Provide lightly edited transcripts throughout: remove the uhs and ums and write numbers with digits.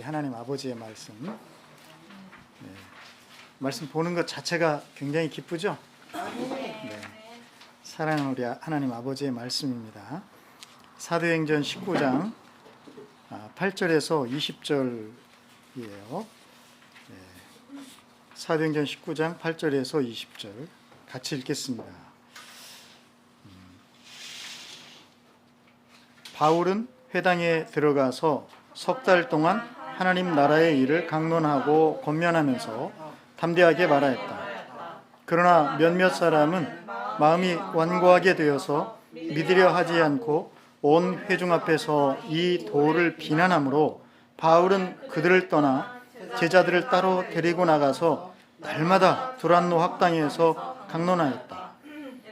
하나님 아버지의 말씀. 말씀 보는 것 자체가 굉장히 기쁘죠? 네. 사랑하는 우리 하나님 아버지의 말씀입니다. 사도행전 19장 8절에서 20절이에요. 사도행전 19장 8절에서 20절 같이 읽겠습니다. 바울은 회당에 들어가서 석 달 동안 하나님 나라의 일을 강론하고 권면하면서 담대하게 말하였다. 그러나 몇몇 사람은 마음이 완고하게 되어서 믿으려 하지 않고 온 회중 앞에서 이 도를 비난하므로 바울은 그들을 떠나 제자들을 따로 데리고 나가서 날마다 두란노 학당에서 강론하였다.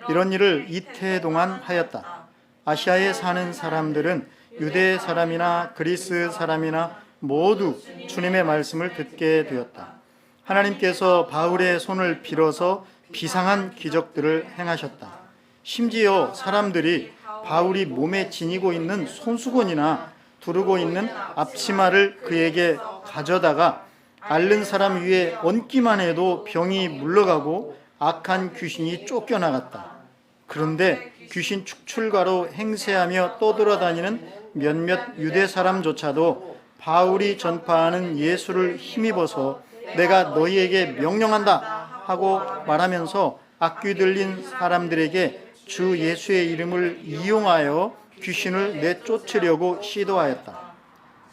이런 일을 이태 동안 하였다. 아시아에 사는 사람들은 유대 사람이나 그리스 사람이나 모두 주님의 말씀을 듣게 되었다. 하나님께서 바울의 손을 빌어서 비상한 기적들을 행하셨다. 심지어 사람들이 바울이 몸에 지니고 있는 손수건이나 두르고 있는 앞치마를 그에게 가져다가 앓는 사람 위에 얹기만 해도 병이 물러가고 악한 귀신이 쫓겨나갔다. 그런데 귀신 축출가로 행세하며 떠돌아다니는 몇몇 유대 사람조차도 바울이 전파하는 예수를 힘입어서 내가 너희에게 명령한다 하고 말하면서 악귀 들린 사람들에게 주 예수의 이름을 이용하여 귀신을 내쫓으려고 시도하였다.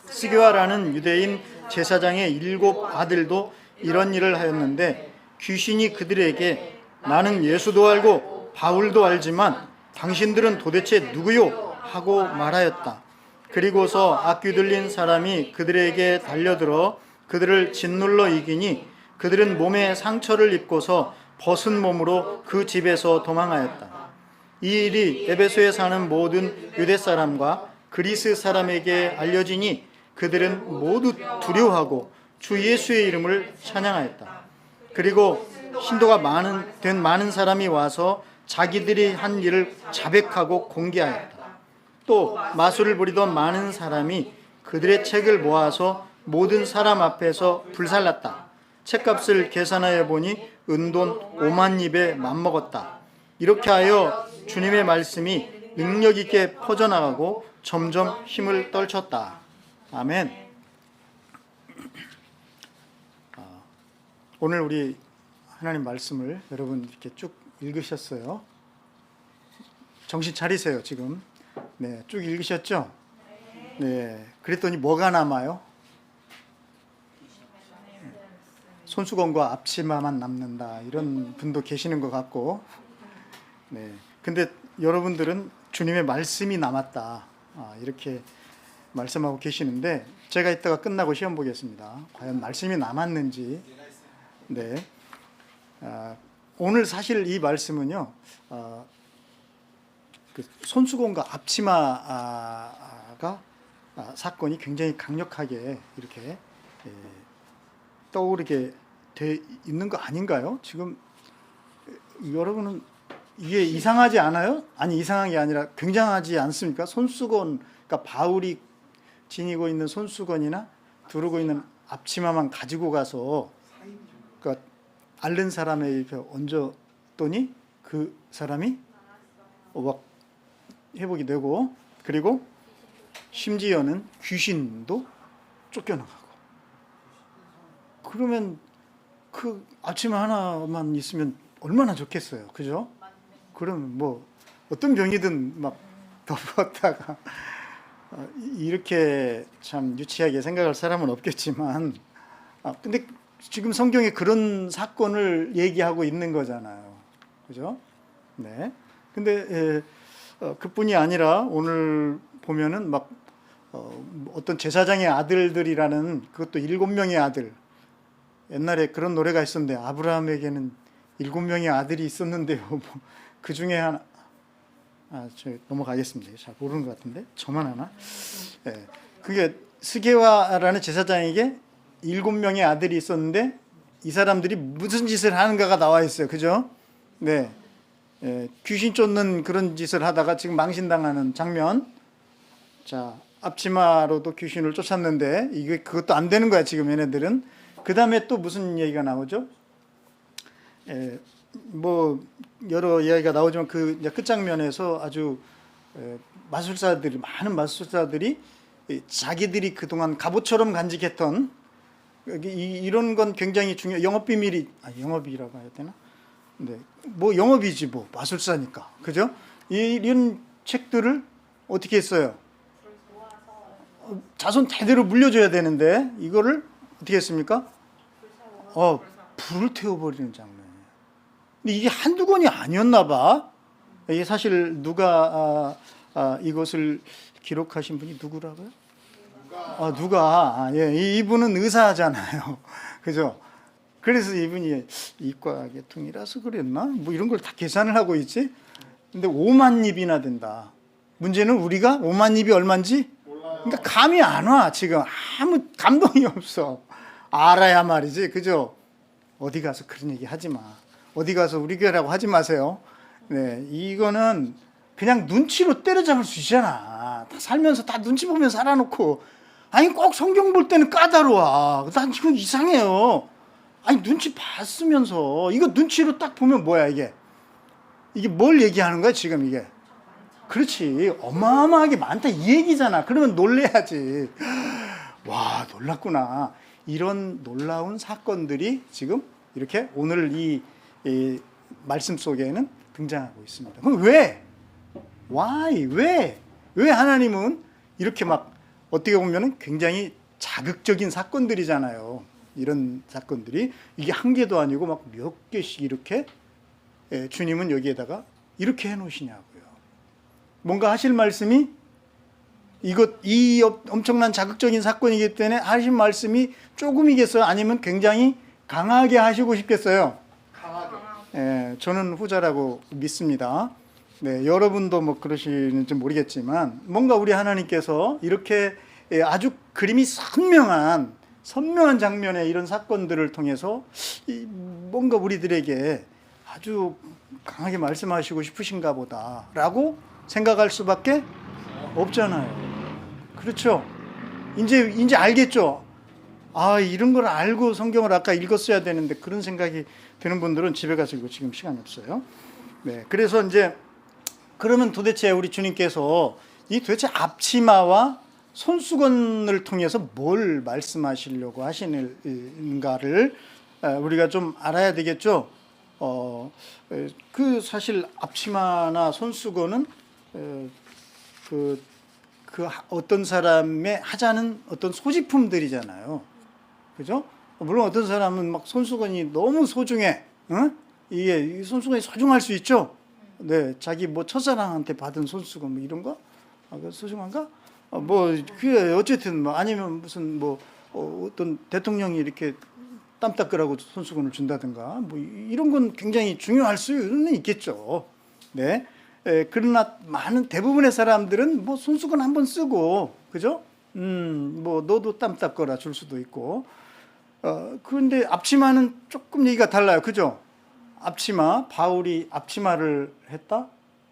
스게와라는 유대인 제사장의 7 아들도 이런 일을 하였는데 귀신이 그들에게 나는 예수도 알고 바울도 알지만 당신들은 도대체 누구요? 하고 말하였다. 그리고서 악귀 들린 사람이 그들에게 달려들어 그들을 짓눌러 이기니 그들은 몸에 상처를 입고서 벗은 몸으로 그 집에서 도망하였다. 이 일이 에베소에 사는 모든 유대 사람과 그리스 사람에게 알려지니 그들은 모두 두려워하고 주 예수의 이름을 찬양하였다. 그리고 신도가 많은 사람이 와서 자기들이 한 일을 자백하고 공개하였다. 또 마술을 부리던 많은 사람이 그들의 책을 모아서 모든 사람 앞에서 불살랐다. 책값을 계산하여 보니 은돈 5만 입에 맞먹었다. 이렇게 하여 주님의 말씀이 능력 있게 퍼져나가고 점점 힘을 떨쳤다. 아멘. 오늘 우리 하나님 말씀을 여러분 이렇게 쭉 읽으셨어요. 정신 차리세요, 지금. 네, 쭉 읽으셨죠? 네. 그랬더니 뭐가 남아요? 손수건과 앞치마만 남는다. 이런 분도 계시는 것 같고. 네. 근데 여러분들은 주님의 말씀이 남았다. 이렇게 말씀하고 계시는데 제가 이따가 끝나고 시험 보겠습니다. 과연 말씀이 남았는지. 네. 오늘 사실 이 말씀은요. 그 손수건과 앞치마가 사건이 굉장히 강력하게 이렇게 떠오르게 돼 있는 거 아닌가요? 지금 여러분은 이게 이상하지 않아요? 아니, 이상한 게 아니라 굉장하지 않습니까? 손수건, 그러니까 바울이 지니고 있는 손수건이나 두르고 있는 앞치마만 가지고 가서 그러니까 앓는 사람에 이렇게 얹었더니 그 사람이 막 회복이 되고, 그리고 심지어는 귀신도 쫓겨나가고. 그러면 그 앞치마 하나만 있으면 얼마나 좋겠어요, 그죠? 그러면 뭐 어떤 병이든 막 덮었다가 이렇게 참 유치하게 생각할 사람은 없겠지만, 근데 지금 성경에 그런 사건을 얘기하고 있는 거잖아요, 그죠? 네. 근데 그뿐이 아니라 오늘 보면은 막 어떤 제사장의 아들들이라는, 그것도 7명의 아들. 옛날에 그런 노래가 있었는데 아브라함에게는 7명의 아들이 있었는데요. 그 중에 하나, 저 넘어가겠습니다. 잘 모르는 것 같은데 저만 하나. 네. 그게 스게와라는 제사장에게 7명의 아들이 있었는데 이 사람들이 무슨 짓을 하는가가 나와 있어요, 그죠? 네. 귀신 쫓는 그런 짓을 하다가 지금 망신당하는 장면. 자, 앞치마로도 귀신을 쫓았는데 이게 그것도 안 되는 거야 지금 얘네들은. 그 다음에 또 무슨 얘기가 나오죠? 뭐 여러 이야기가 나오지만 그 이제 끝장면에서 아주 마술사들이, 많은 마술사들이 자기들이 그동안 갑옷처럼 간직했던 이런 건 굉장히 영업 비밀이, 영업이라고 해야 되나? 네, 뭐 영업이지 뭐 마술사니까, 그죠? 이런 책들을 어떻게 했어요? 자손 대대로 물려줘야 되는데 이거를 어떻게 했습니까? 불을 태워버리는 장면이에요. 근데 이게 한두 권이 아니었나 봐. 이게 사실 누가 이것을 기록하신 분이 누구라고요? 누가? 예, 이분은 의사잖아요. 그죠? 그래서 이분이 이과 계통이라서 그랬나? 뭐 이런 걸 다 계산을 하고 있지. 근데 5만 입이나 된다. 문제는 우리가 5만 입이 얼마인지 그러니까 감이 안 와. 지금 아무 감동이 없어. 알아야 말이지, 그죠? 어디 가서 그런 얘기 하지 마. 어디 가서 우리 교회라고 하지 마세요. 네, 이거는 그냥 눈치로 때려잡을 수 있잖아. 다 살면서 다 눈치 보면 살아놓고, 아니 꼭 성경 볼 때는 까다로워. 난 지금 이상해요. 아니 눈치 봤으면서 이거 눈치로 딱 보면 뭐야 이게 뭘 얘기하는 거야 지금 이게? 그렇지, 어마어마하게 많다 이 얘기잖아. 그러면 놀래야지. 와, 놀랐구나. 이런 놀라운 사건들이 지금 이렇게 오늘 이 말씀 속에는 등장하고 있습니다. 그럼 왜? Why? 왜 하나님은 이렇게 막 어떻게 보면 굉장히 자극적인 사건들이잖아요. 이런 사건들이 이게 한 개도 아니고 막 몇 개씩 이렇게 주님은 여기에다가 이렇게 해놓으시냐고요. 뭔가 하실 말씀이 이 엄청난 자극적인 사건이기 때문에 하신 말씀이 조금이겠어요? 아니면 굉장히 강하게 하시고 싶겠어요? 강하게. 저는 후자라고 믿습니다. 네, 여러분도 뭐 그러시는지 모르겠지만 뭔가 우리 하나님께서 이렇게 아주 그림이 선명한 장면의 이런 사건들을 통해서 뭔가 우리들에게 아주 강하게 말씀하시고 싶으신가 보다라고 생각할 수밖에 없잖아요. 그렇죠? 이제 알겠죠? 이런 걸 알고 성경을 아까 읽었어야 되는데 그런 생각이 드는 분들은 집에 가서 이거 지금 시간이 없어요. 네, 그래서 이제 그러면 도대체 우리 주님께서 이 도대체 앞치마와 손수건을 통해서 뭘 말씀하시려고 하시는가를 우리가 좀 알아야 되겠죠. 그 사실 앞치마나 손수건은 그 어떤 사람의 하자는 어떤 소지품들이잖아요. 그죠? 물론 어떤 사람은 막 손수건이 너무 소중해. 이게 손수건이 소중할 수 있죠. 네, 자기 뭐 첫사랑한테 받은 손수건 뭐 이런 거, 그 소중한가? 그게 어쨌든 뭐 아니면 무슨 어떤 대통령이 이렇게 땀 닦으라고 손수건을 준다든가 뭐 이런 건 굉장히 중요할 수는 있겠죠. 네. 그러나 대부분의 사람들은 뭐 손수건 한번 쓰고, 그죠? 뭐 너도 땀 닦거라 줄 수도 있고. 그런데 앞치마는 조금 얘기가 달라요. 그죠? 앞치마, 바울이 앞치마를 했다?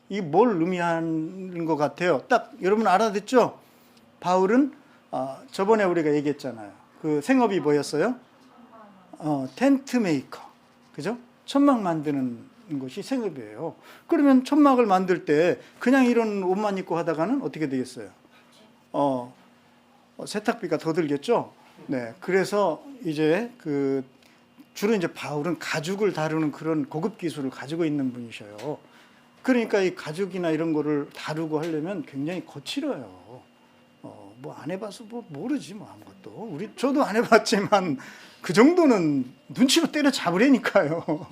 이게 뭘 의미하는 것 같아요? 딱 여러분 알아듣죠? 바울은 저번에 우리가 얘기했잖아요. 그 생업이 뭐였어요? 텐트 메이커. 그죠? 천막 만드는 것이 생업이에요. 그러면 천막을 만들 때 그냥 이런 옷만 입고 하다가는 어떻게 되겠어요? 세탁비가 더 들겠죠? 네. 그래서 이제 주로 이제 바울은 가죽을 다루는 그런 고급 기술을 가지고 있는 분이셔요. 그러니까 이 가죽이나 이런 거를 다루고 하려면 굉장히 거칠어요. 뭐 안 해봐서 모르지 뭐 아무것도. 저도 안 해봤지만 그 정도는 눈치로 때려 잡으려니까요.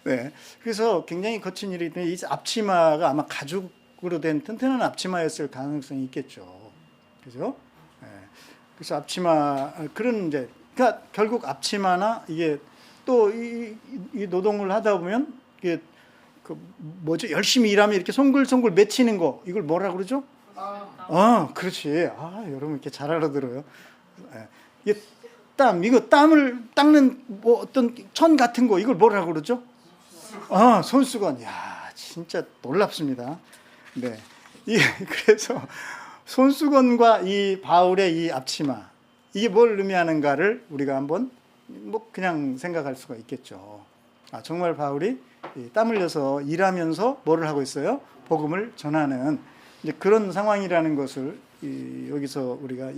네. 그래서 굉장히 거친 일이 있는데 이 앞치마가 아마 가죽으로 된 튼튼한 앞치마였을 가능성이 있겠죠. 그죠? 네. 그래서 앞치마 그러니까 결국 앞치마나 이게 또 이 노동을 하다 보면 이게 열심히 일하면 이렇게 송글송글 맺히는 거 이걸 뭐라 그러죠? 그렇지. 여러분 이렇게 잘 알아들어요. 이게 이거 땀을 닦는 뭐 어떤 천 같은 거 이걸 뭐라 그러죠? 손수건. 야, 진짜 놀랍습니다. 네. 그래서 손수건과 이 바울의 이 앞치마, 이게 뭘 의미하는가를 우리가 한번 뭐 그냥 생각할 수가 있겠죠. 정말 바울이 땀 흘려서 일하면서 뭐를 하고 있어요? 복음을 전하는 이제 그런 상황이라는 것을 여기서 우리가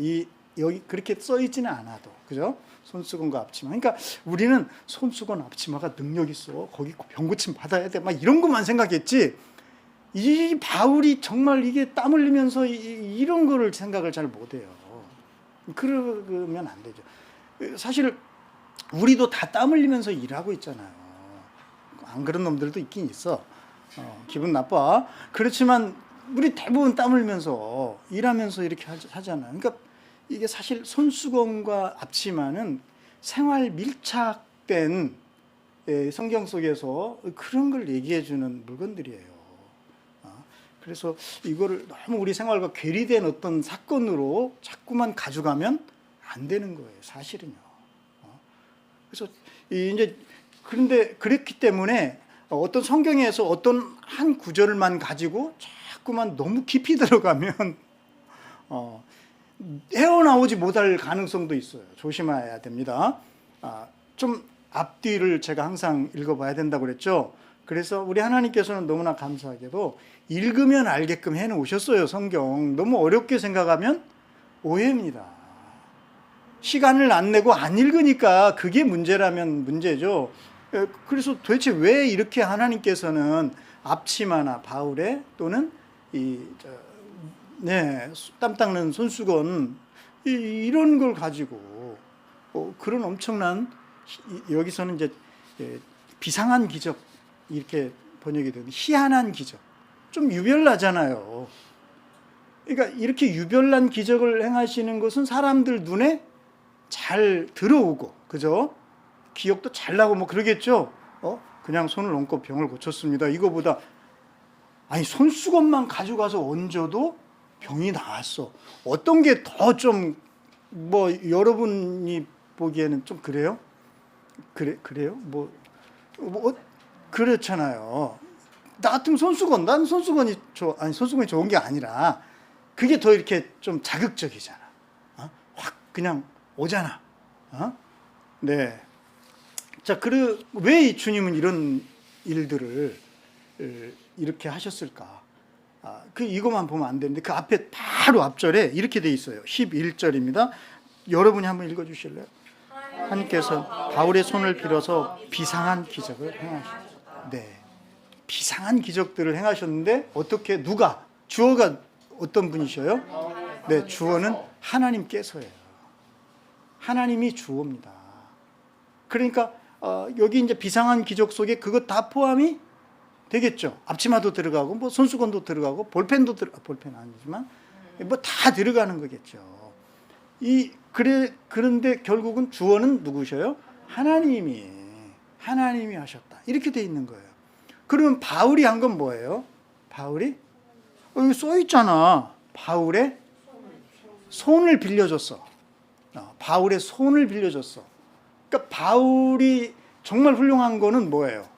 여기 그렇게 써 있지는 않아도, 그죠? 손수건과 앞치마. 그러니까 우리는 손수건 앞치마가 능력 있어. 거기 병고침 받아야 돼. 막 이런 것만 생각했지. 이 바울이 정말 이게 땀 흘리면서 이런 거를 생각을 잘 못해요. 그러면 안 되죠. 사실 우리도 다 땀 흘리면서 일하고 있잖아요. 안 그런 놈들도 있긴 있어. 기분 나빠. 그렇지만 우리 대부분 땀 흘리면서 일하면서 이렇게 하잖아요. 그러니까 이게 사실 손수건과 앞치마는 생활 밀착된 성경 속에서 그런 걸 얘기해 주는 물건들이에요. 그래서 이거를 너무 우리 생활과 괴리된 어떤 사건으로 자꾸만 가져가면 안 되는 거예요, 사실은요. 그래서 이제 그런데 그렇기 때문에 어떤 성경에서 어떤 한 구절만 가지고 자꾸만 너무 깊이 들어가면 헤어나오지 못할 가능성도 있어요. 조심해야 됩니다. 좀 앞뒤를 제가 항상 읽어봐야 된다고 그랬죠. 그래서 우리 하나님께서는 너무나 감사하게도 읽으면 알게끔 해놓으셨어요. 성경 너무 어렵게 생각하면 오해입니다. 시간을 안 내고 안 읽으니까 그게 문제라면 문제죠. 그래서 도대체 왜 이렇게 하나님께서는 앞치마나 바울의 또는 땀 닦는 손수건 이런 걸 가지고 그런 엄청난, 여기서는 이제 비상한 기적 이렇게 번역이 되는 희한한 기적, 좀 유별나잖아요. 그러니까 이렇게 유별난 기적을 행하시는 것은 사람들 눈에 잘 들어오고, 그죠? 기억도 잘 나고 뭐 그러겠죠. 그냥 손을 얹고 병을 고쳤습니다. 이거보다 아니 손수건만 가져가서 얹어도 병이 나았어. 어떤 게 더 좀 뭐 여러분이 보기에는 좀 그래요? 그래요? 뭐 그렇잖아요. 나 같으면 손수건, 난 손수건이 손수건이 좋은 게 아니라 그게 더 이렇게 좀 자극적이잖아. 확 그냥 오잖아. 네. 자, 왜 주님은 이런 일들을 이렇게 하셨을까? 이거만 보면 안 되는데 그 앞에 바로 앞절에 이렇게 돼 있어요. 11절입니다. 여러분이 한번 읽어 주실래요? 하나님께서 바울의 손을 빌어서 비상한 기적을 행하셨다. 네. 비상한 기적들을 행하셨는데 어떻게 주어가 어떤 분이셔요? 네, 주어는 하나님께서예요. 하나님이 주어입니다. 그러니까 여기 이제 비상한 기적 속에 그것 다 포함이 되겠죠. 앞치마도 들어가고 뭐 손수건도 들어가고 볼펜 아니지만 뭐 다 들어가는 거겠죠. 그런데 결국은 주어는 누구셔요? 하나님이 하셨다. 이렇게 돼 있는 거예요. 그러면 바울이 한 건 뭐예요? 바울이 여기 써 있잖아. 바울의 손을 빌려줬어. 바울의 손을 빌려줬어. 그러니까 바울이 정말 훌륭한 거는 뭐예요?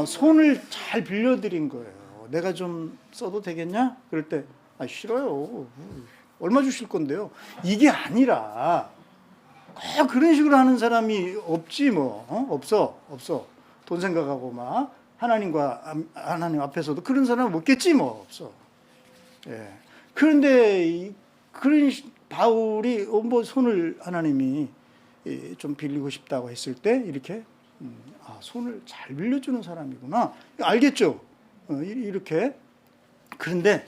손을 잘 빌려드린 거예요. 내가 좀 써도 되겠냐? 그럴 때 싫어요. 얼마 주실 건데요? 이게 아니라 그런 식으로 하는 사람이 없지 뭐. 없어. 돈 생각하고 막 하나님 앞에서도 그런 사람은 없겠지 뭐. 없어. 예. 그런데 그런 바울이 뭐 손을 하나님이 좀 빌리고 싶다고 했을 때 이렇게 손을 잘 빌려주는 사람이구나. 알겠죠? 이렇게. 그런데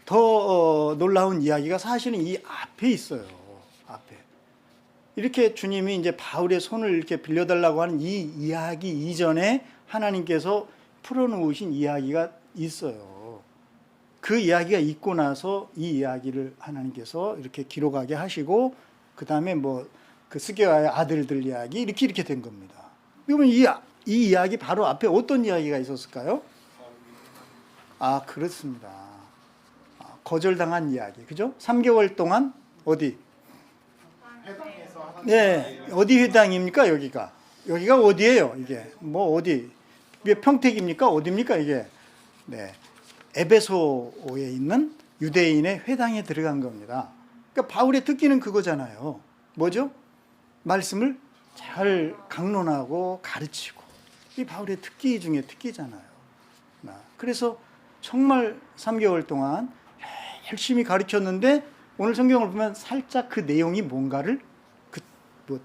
더 놀라운 이야기가 사실은 이 앞에 있어요. 앞에. 이렇게 주님이 이제 바울의 손을 이렇게 빌려달라고 하는 이 이야기 이전에 하나님께서 풀어놓으신 이야기가 있어요. 그 이야기가 있고 나서 이 이야기를 하나님께서 이렇게 기록하게 하시고 그 다음에 뭐 그 스게와의 아들들 이야기 이렇게 된 겁니다. 그러면 이 이야기 바로 앞에 어떤 이야기가 있었을까요? 그렇습니다. 거절당한 이야기, 그죠? 3개월 동안 어디? 네, 어디 회당입니까? 여기가 어디예요? 이게 뭐 어디? 이게 평택입니까? 어디입니까? 이게 네, 에베소에 있는 유대인의 회당에 들어간 겁니다. 그러니까 바울의 특기는 그거잖아요. 뭐죠? 말씀을 잘 강론하고 가르치고. 이 바울의 특기 중에 특기잖아요. 그래서 정말 3개월 동안 열심히 가르쳤는데 오늘 성경을 보면 살짝 그 내용이 뭔가를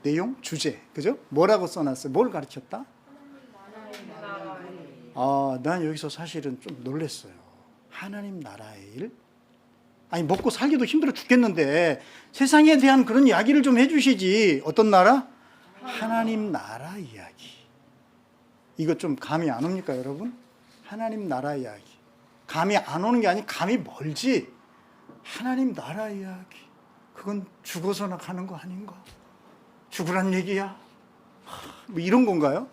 내용? 주제. 그죠? 뭐라고 써놨어요? 뭘 가르쳤다? 난 여기서 사실은 좀 놀랐어요. 하나님 나라의 일? 아니 먹고 살기도 힘들어 죽겠는데 세상에 대한 그런 이야기를 좀 해주시지. 어떤 나라? 하나님 나라 이야기. 이거 좀 감이 안 옵니까 여러분? 하나님 나라 이야기. 감이 안 오는 게 아니 감이 멀지. 하나님 나라 이야기. 그건 죽어서나 가는 거 아닌가? 죽으란 얘기야? 뭐 이런 건가요?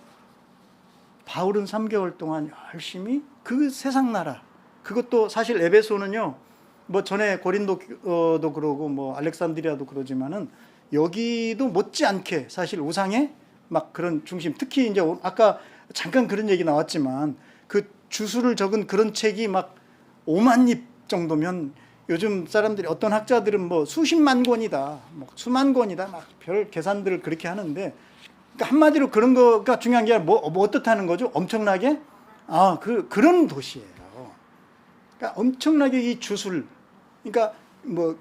바울은 3개월 동안 열심히 그 세상 나라, 그것도 사실 에베소는요, 뭐 전에 고린도도 그러고 뭐 알렉산드리아도 그러지만은 여기도 못지않게 사실 우상의 막 그런 중심, 특히 이제 아까 잠깐 그런 얘기 나왔지만 그 주수를 적은 그런 책이 막 5만 입 정도면 요즘 사람들이 어떤 학자들은 뭐 수십만 권이다, 뭐 수만 권이다, 막 별 계산들을 그렇게 하는데, 그러니까 한마디로 그런 거가 중요한 게 아니라 뭐 어떻다는 거죠? 엄청나게 그런 도시예요. 그러니까 엄청나게 이 주술, 그러니까 뭐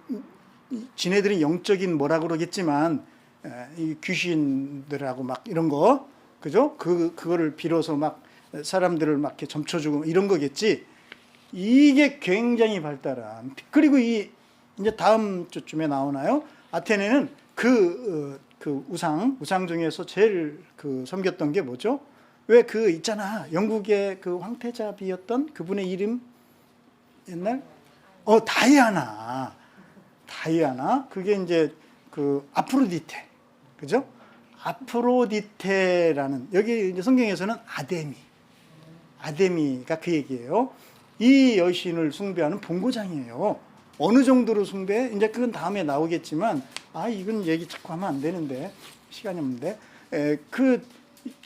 지네들이 영적인 뭐라 그러겠지만 이 귀신들하고 막 이런 거, 그죠? 그거를 빌어서 막 사람들을 막 이렇게 점쳐주고 이런 거겠지. 이게 굉장히 발달한. 그리고 이제 다음 주쯤에 나오나요? 아테네는 그 우상 중에서 제일 섬겼던 게 뭐죠? 왜 있잖아. 영국의 그 황태자비였던 그분의 이름 옛날? 다이아나. 그게 이제 아프로디테. 그죠? 아프로디테라는, 여기 이제 성경에서는 아데미가 그 얘기예요. 이 여신을 숭배하는 본고장이에요. 어느 정도로 숭배? 이제 그건 다음에 나오겠지만, 이건 얘기 자꾸 하면 안 되는데, 시간이 없는데,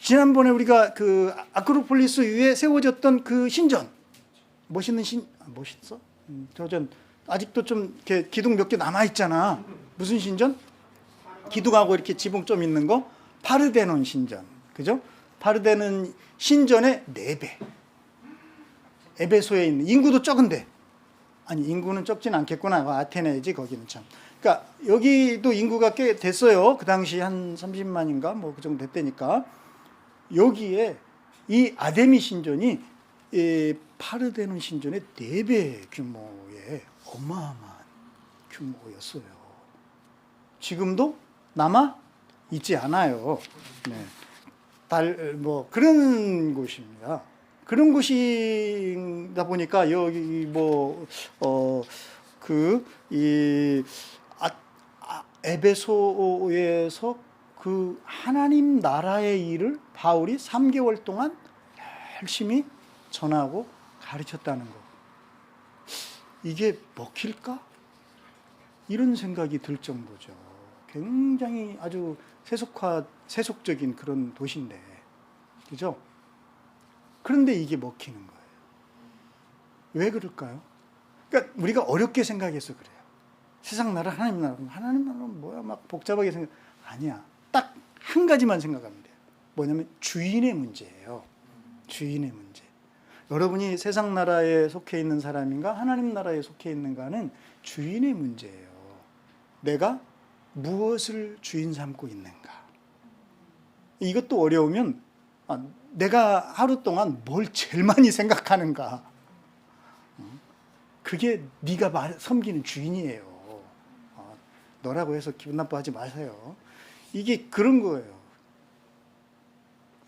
지난번에 우리가 아크로폴리스 위에 세워졌던 그 신전, 멋있어? 저전 아직도 좀 이렇게 기둥 몇 개 남아 있잖아. 무슨 신전? 기둥하고 이렇게 지붕 좀 있는 거, 파르데논 신전, 그죠? 파르데논 신전의 4배. 에베소에 있는, 인구도 적은데, 아니 인구는 적진 않겠구나. 아테네지 거기는 참. 그러니까 여기도 인구가 꽤 됐어요. 그 당시 한 30만인가 뭐 그 정도 됐다니까. 여기에 이 아데미 신전이 파르데논 신전의 4배 규모의 어마어마한 규모였어요. 지금도 남아 있지 않아요. 네. 그런 곳입니다. 그런 곳이다 보니까 여기 에베소에서 그 하나님 나라의 일을 바울이 3개월 동안 열심히 전하고 가르쳤다는 거. 이게 먹힐까? 이런 생각이 들 정도죠. 굉장히 아주 세속적인 그런 도시인데, 그죠? 그런데 이게 먹히는 거예요. 왜 그럴까요? 그러니까 우리가 어렵게 생각해서 그래요. 세상 나라, 하나님 나라는 뭐야? 막 복잡하게 아니야. 딱 한 가지만 생각하면 돼요. 뭐냐면 주인의 문제예요. 주인의 문제. 여러분이 세상 나라에 속해 있는 사람인가 하나님 나라에 속해 있는가는 주인의 문제예요. 내가 무엇을 주인 삼고 있는가. 이것도 어려우면 내가 하루 동안 뭘 제일 많이 생각하는가. 그게 네가 섬기는 주인이에요. 너라고 해서 기분 나빠하지 마세요. 이게 그런 거예요.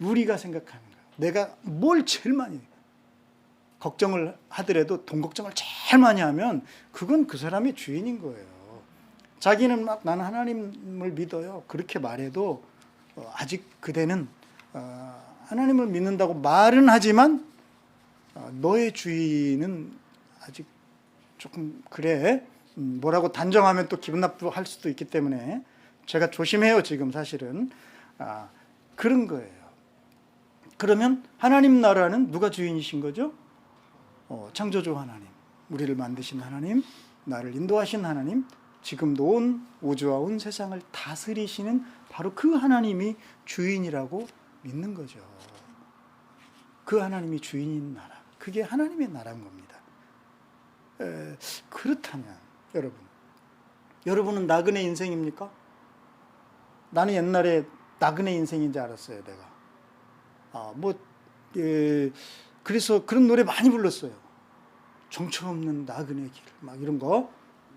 우리가 생각하는 거예요. 내가 뭘 제일 많이 걱정을 하더라도 돈 걱정을 제일 많이 하면 그건 그 사람의 주인인 거예요. 자기는 막 나는 하나님을 믿어요. 그렇게 말해도 아직 그대는 하나님을 믿는다고 말은 하지만 너의 주인은 아직 조금 그래. 뭐라고 단정하면 또 기분 나쁘할 수도 있기 때문에 제가 조심해요. 지금 사실은 그런 거예요. 그러면 하나님 나라는 누가 주인이신 거죠? 창조주 하나님, 우리를 만드신 하나님, 나를 인도하신 하나님, 지금도 온 우주와 온 세상을 다스리시는 바로 그 하나님이 주인이라고 믿는 거죠. 그 하나님이 주인인 나라, 그게 하나님의 나라인 겁니다. 그렇다면 여러분은 나그네 인생입니까? 나는 옛날에 나그네 인생인지 알았어요, 내가. 그래서 그런 노래 많이 불렀어요. 정처 없는 나그네 길, 막 이런 거.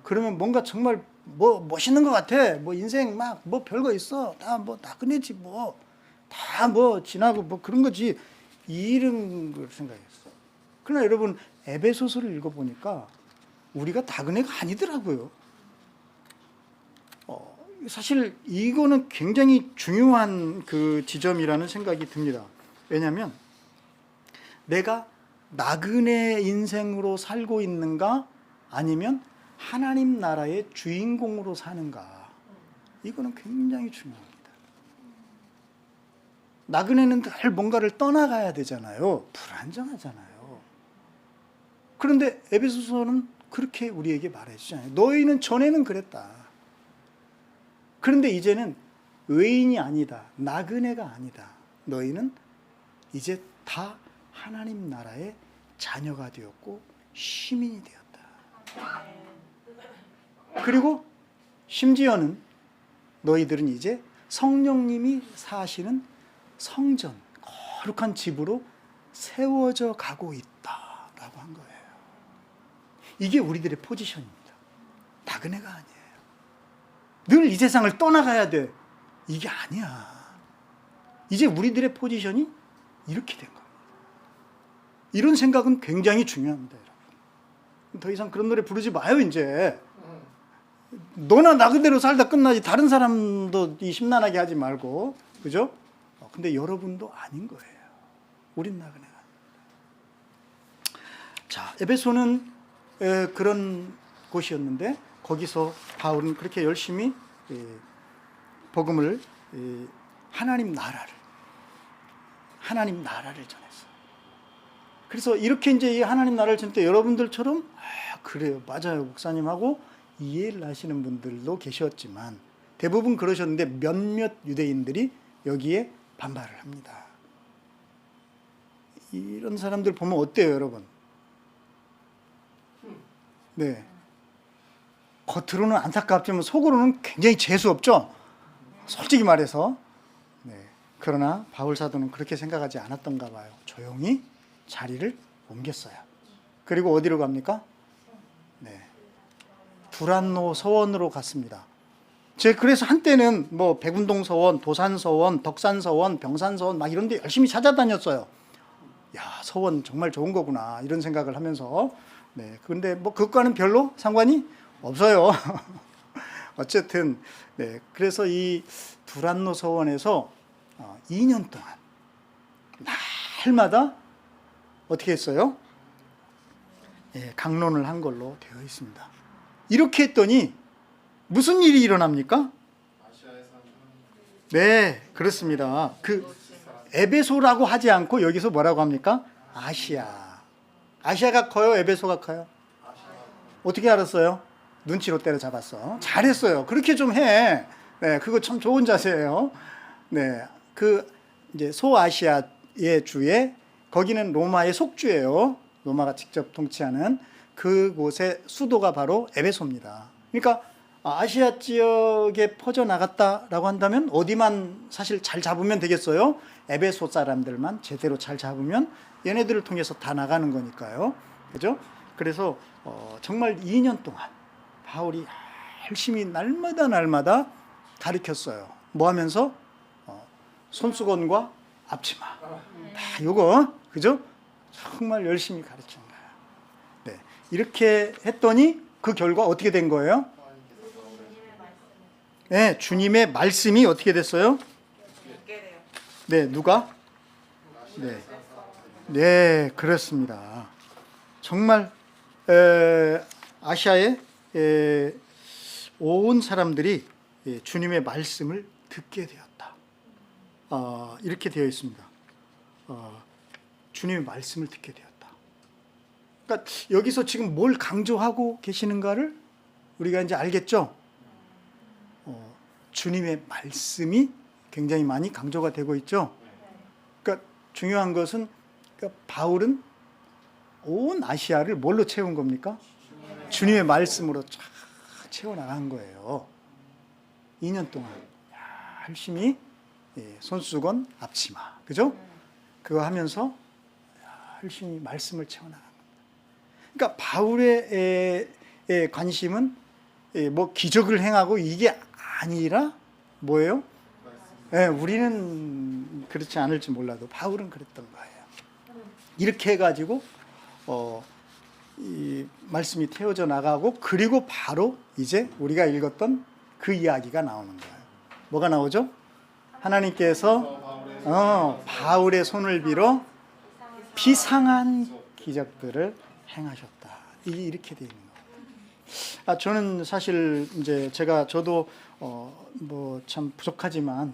그러면 뭔가 정말 멋있는 것 같아. 인생 막 별거 있어. 다 나그네지 다 지나고 그런 거지. 이런 걸 생각했어. 그러나 여러분, 에베소서를 읽어보니까 우리가 나그네가 아니더라고요. 사실 이거는 굉장히 중요한 그 지점이라는 생각이 듭니다. 왜냐하면 내가 나그네 인생으로 살고 있는가, 아니면 하나님 나라의 주인공으로 사는가, 이거는 굉장히 중요합니다. 나그네는 늘 뭔가를 떠나가야 되잖아요. 불안정하잖아요. 그런데 에베소서는 그렇게 우리에게 말해주잖아요. 너희는 전에는 그랬다. 그런데 이제는 외인이 아니다, 나그네가 아니다. 너희는 이제 다 하나님 나라의 자녀가 되었고 시민이 되었다. 그리고 심지어는 너희들은 이제 성령님이 사시는 성전, 거룩한 집으로 세워져 가고 있다라고 한 거예요. 이게 우리들의 포지션입니다. 나그네가 아니에요. 늘 이 세상을 떠나가야 돼, 이게 아니야. 이제 우리들의 포지션이 이렇게 된 겁니다. 이런 생각은 굉장히 중요합니다, 여러분. 더 이상 그런 노래 부르지 마요, 이제. 너나 나그네로 살다 끝나지, 다른 사람도 심란하게 하지 말고, 그죠? 근데 여러분도 아닌 거예요. 우린 나그네가. 자, 에베소는 그런 곳이었는데, 거기서 바울은 그렇게 열심히 복음을, 하나님 나라를 전했어요. 그래서 이렇게 이제 이 하나님 나라를 전할 때 여러분들처럼 그래요, 맞아요, 목사님하고 이해를 하시는 분들도 계셨지만 대부분 그러셨는데 몇몇 유대인들이 여기에 반발을 합니다. 이런 사람들 보면 어때요, 여러분? 네. 겉으로는 안타깝지만 속으로는 굉장히 재수없죠? 솔직히 말해서. 네. 그러나 바울 사도는 그렇게 생각하지 않았던가 봐요. 조용히 자리를 옮겼어요. 그리고 어디로 갑니까? 네. 두란노 서원으로 갔습니다. 그래서 한때는 백운동 서원, 도산 서원, 덕산 서원, 병산 서원 막 이런 데 열심히 찾아다녔어요. 야, 서원 정말 좋은 거구나, 이런 생각을 하면서. 네. 그런데 그것과는 별로 상관이 없어요. 어쨌든, 네. 그래서 이 두란노 서원에서 2년 동안 날마다 어떻게 했어요? 네, 강론을 한 걸로 되어 있습니다. 이렇게 했더니 무슨 일이 일어납니까? 네, 그렇습니다. 에베소라고 하지 않고 여기서 뭐라고 합니까? 아시아. 아시아가 커요? 에베소가 커요? 어떻게 알았어요? 눈치로 때려잡았어. 잘했어요. 그렇게 좀 해. 네, 그거 참 좋은 자세예요. 네, 이제 소아시아의 주에, 거기는 로마의 속주예요. 로마가 직접 통치하는 그곳의 수도가 바로 에베소입니다. 그러니까 아시아 지역에 퍼져나갔다라고 한다면 어디만 사실 잘 잡으면 되겠어요? 에베소 사람들만 제대로 잘 잡으면 얘네들을 통해서 다 나가는 거니까요. 그죠? 그래서 정말 2년 동안 바울이 열심히 날마다 가르쳤어요. 뭐 하면서? 손수건과 앞치마. 다 요거, 그죠? 정말 열심히 가르친 거예요. 네. 이렇게 했더니 그 결과 어떻게 된 거예요? 네, 주님의 말씀이 어떻게 됐어요? 네, 누가? 네. 네, 그렇습니다. 정말 아시아의 온 사람들이 주님의 말씀을 듣게 되었다. 이렇게 되어 있습니다. 주님의 말씀을 듣게 되었다. 그러니까 여기서 지금 뭘 강조하고 계시는가를 우리가 이제 알겠죠? 주님의 말씀이 굉장히 많이 강조가 되고 있죠. 그러니까 중요한 것은 그러니까 바울은 온 아시아를 뭘로 채운 겁니까? 주님의 말씀으로 쫙 채워나간 거예요. 2년 동안 열심히 손수건 앞치마, 그죠? 그거 하면서 열심히 말씀을 채워나간 겁니다. 그러니까 바울의 관심은 뭐 기적을 행하고 이게 아니라 뭐예요? 우리는 그렇지 않을지 몰라도 바울은 그랬던 거예요. 이렇게 해가지고 이 말씀이 태워져 나가고, 그리고 바로 이제 우리가 읽었던 그 이야기가 나오는 거예요. 뭐가 나오죠? 하나님께서 바울의 손을 빌어 비상한 기적들을 행하셨다. 이게 이렇게 되어 있는 거예요. 저는 사실 이제 저도 뭐 참 부족하지만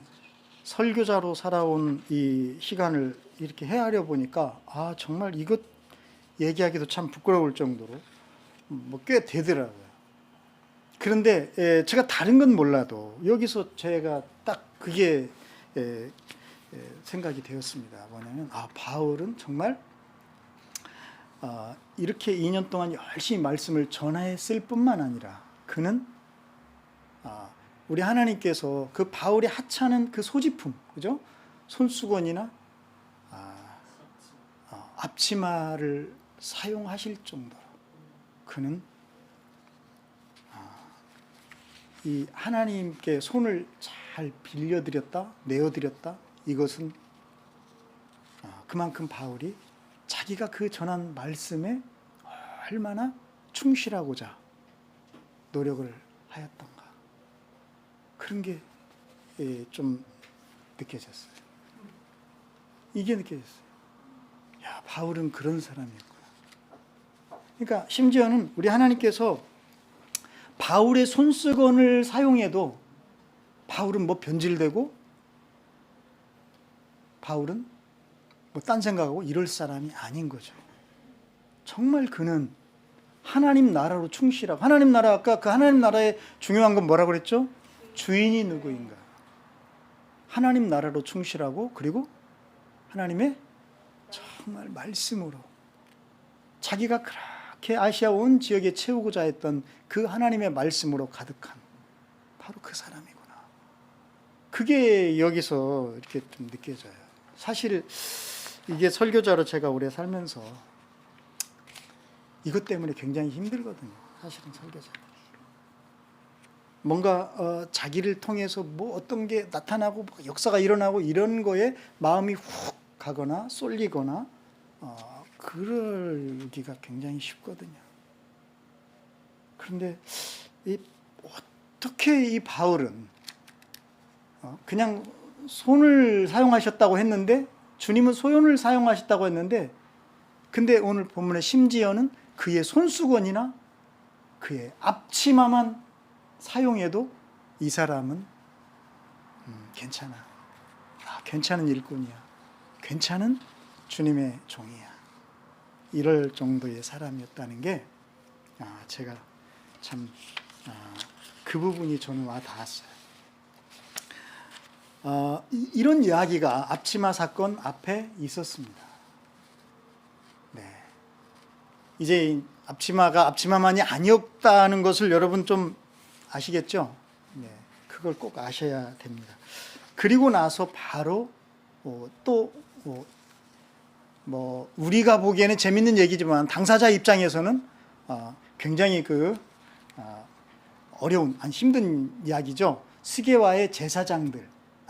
설교자로 살아온 이 시간을 이렇게 헤아려 보니까 정말 이것 얘기하기도 참 부끄러울 정도로 뭐 꽤 되더라고요. 그런데 제가 다른 건 몰라도 여기서 제가 딱 그게 생각이 되었습니다. 뭐냐면 바울은 정말 이렇게 2년 동안 열심히 말씀을 전했을 뿐만 아니라 그는 우리 하나님께서 그 바울의 하찮은 그 소지품, 그죠? 손수건이나 앞치마를 사용하실 정도로 그는 이 하나님께 손을 잘 빌려드렸다, 내어드렸다. 이것은 그만큼 바울이 자기가 그 전한 말씀에 얼마나 충실하고자 노력을 하였던가, 그런 게 좀 느껴졌어요. 이게 느껴졌어요. 바울은 그런 사람이었구나. 그러니까 심지어는 우리 하나님께서 바울의 손수건을 사용해도 바울은 뭐 변질되고 바울은 뭐 딴 생각하고 이럴 사람이 아닌 거죠. 정말 그는 하나님 나라로 충실하고, 하나님 나라, 아까 그 하나님 나라의 중요한 건 뭐라고 그랬죠? 주인이 누구인가? 하나님 나라로 충실하고, 그리고 하나님의 정말 말씀으로 자기가 그렇게 아시아 온 지역에 채우고자 했던 그 하나님의 말씀으로 가득한 바로 그 사람이구나. 그게 여기서 이렇게 좀 느껴져요. 사실 이게 설교자로 제가 오래 살면서 이것 때문에 굉장히 힘들거든요. 사실은 설교자들이 뭔가 자기를 통해서 뭐 어떤 게 나타나고 역사가 일어나고 이런 거에 마음이 훅 가거나 쏠리거나 그러기가 굉장히 쉽거든요. 그런데 어떻게 이 바울은 그냥 손을 사용하셨다고 했는데, 주님은 소연을 사용하셨다고 했는데, 근데 오늘 본문의 심지어는 그의 손수건이나 그의 앞치마만 사용해도 이 사람은 괜찮아. 괜찮은 일꾼이야. 괜찮은 주님의 종이야. 이럴 정도의 사람이었다는 게 제가 참 그 부분이 저는 와 닿았어요. 이런 이야기가 앞치마 사건 앞에 있었습니다. 네. 이제 앞치마가 앞치마만이 아니었다는 것을 여러분 좀 아시겠죠? 네. 그걸 꼭 아셔야 됩니다. 그리고 나서 바로 또 뭐 우리가 보기에는 재밌는 얘기지만 당사자 입장에서는 굉장히 어려운, 힘든 이야기죠. 스게와의 제사장들,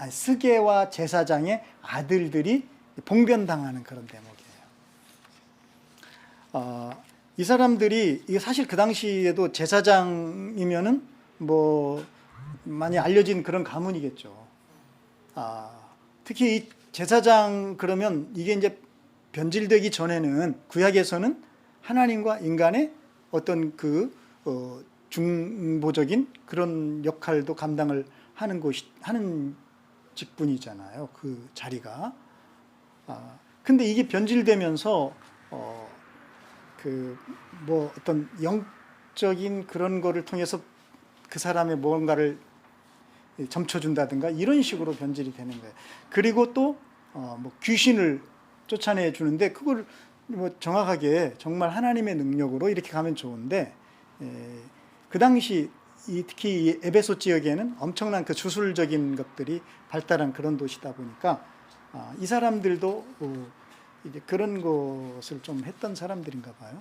스게와 제사장의 아들들이 봉변당하는 그런 대목이에요. 이 사람들이, 이게 사실 그 당시에도 제사장이면은 뭐 많이 알려진 그런 가문이겠죠. 특히 이 제사장 그러면 이게 이제 변질되기 전에는 구약에서는 하나님과 인간의 어떤 중보적인 그런 역할도 감당을 하는 직분이잖아요. 그 자리가. 근데 이게 변질되면서 뭐 어떤 과학적인 그런 거를 통해서 그 사람의 뭔가를 점쳐준다든가 이런 식으로 변질이 되는 거예요. 그리고 또 뭐 귀신을 쫓아내 주는데 그걸 뭐 정확하게 정말 하나님의 능력으로 이렇게 가면 좋은데 그 당시 특히 이 에베소 지역에는 엄청난 그 주술적인 것들이 발달한 그런 도시다 보니까 이 사람들도 이제 그런 것을 좀 했던 사람들인가 봐요.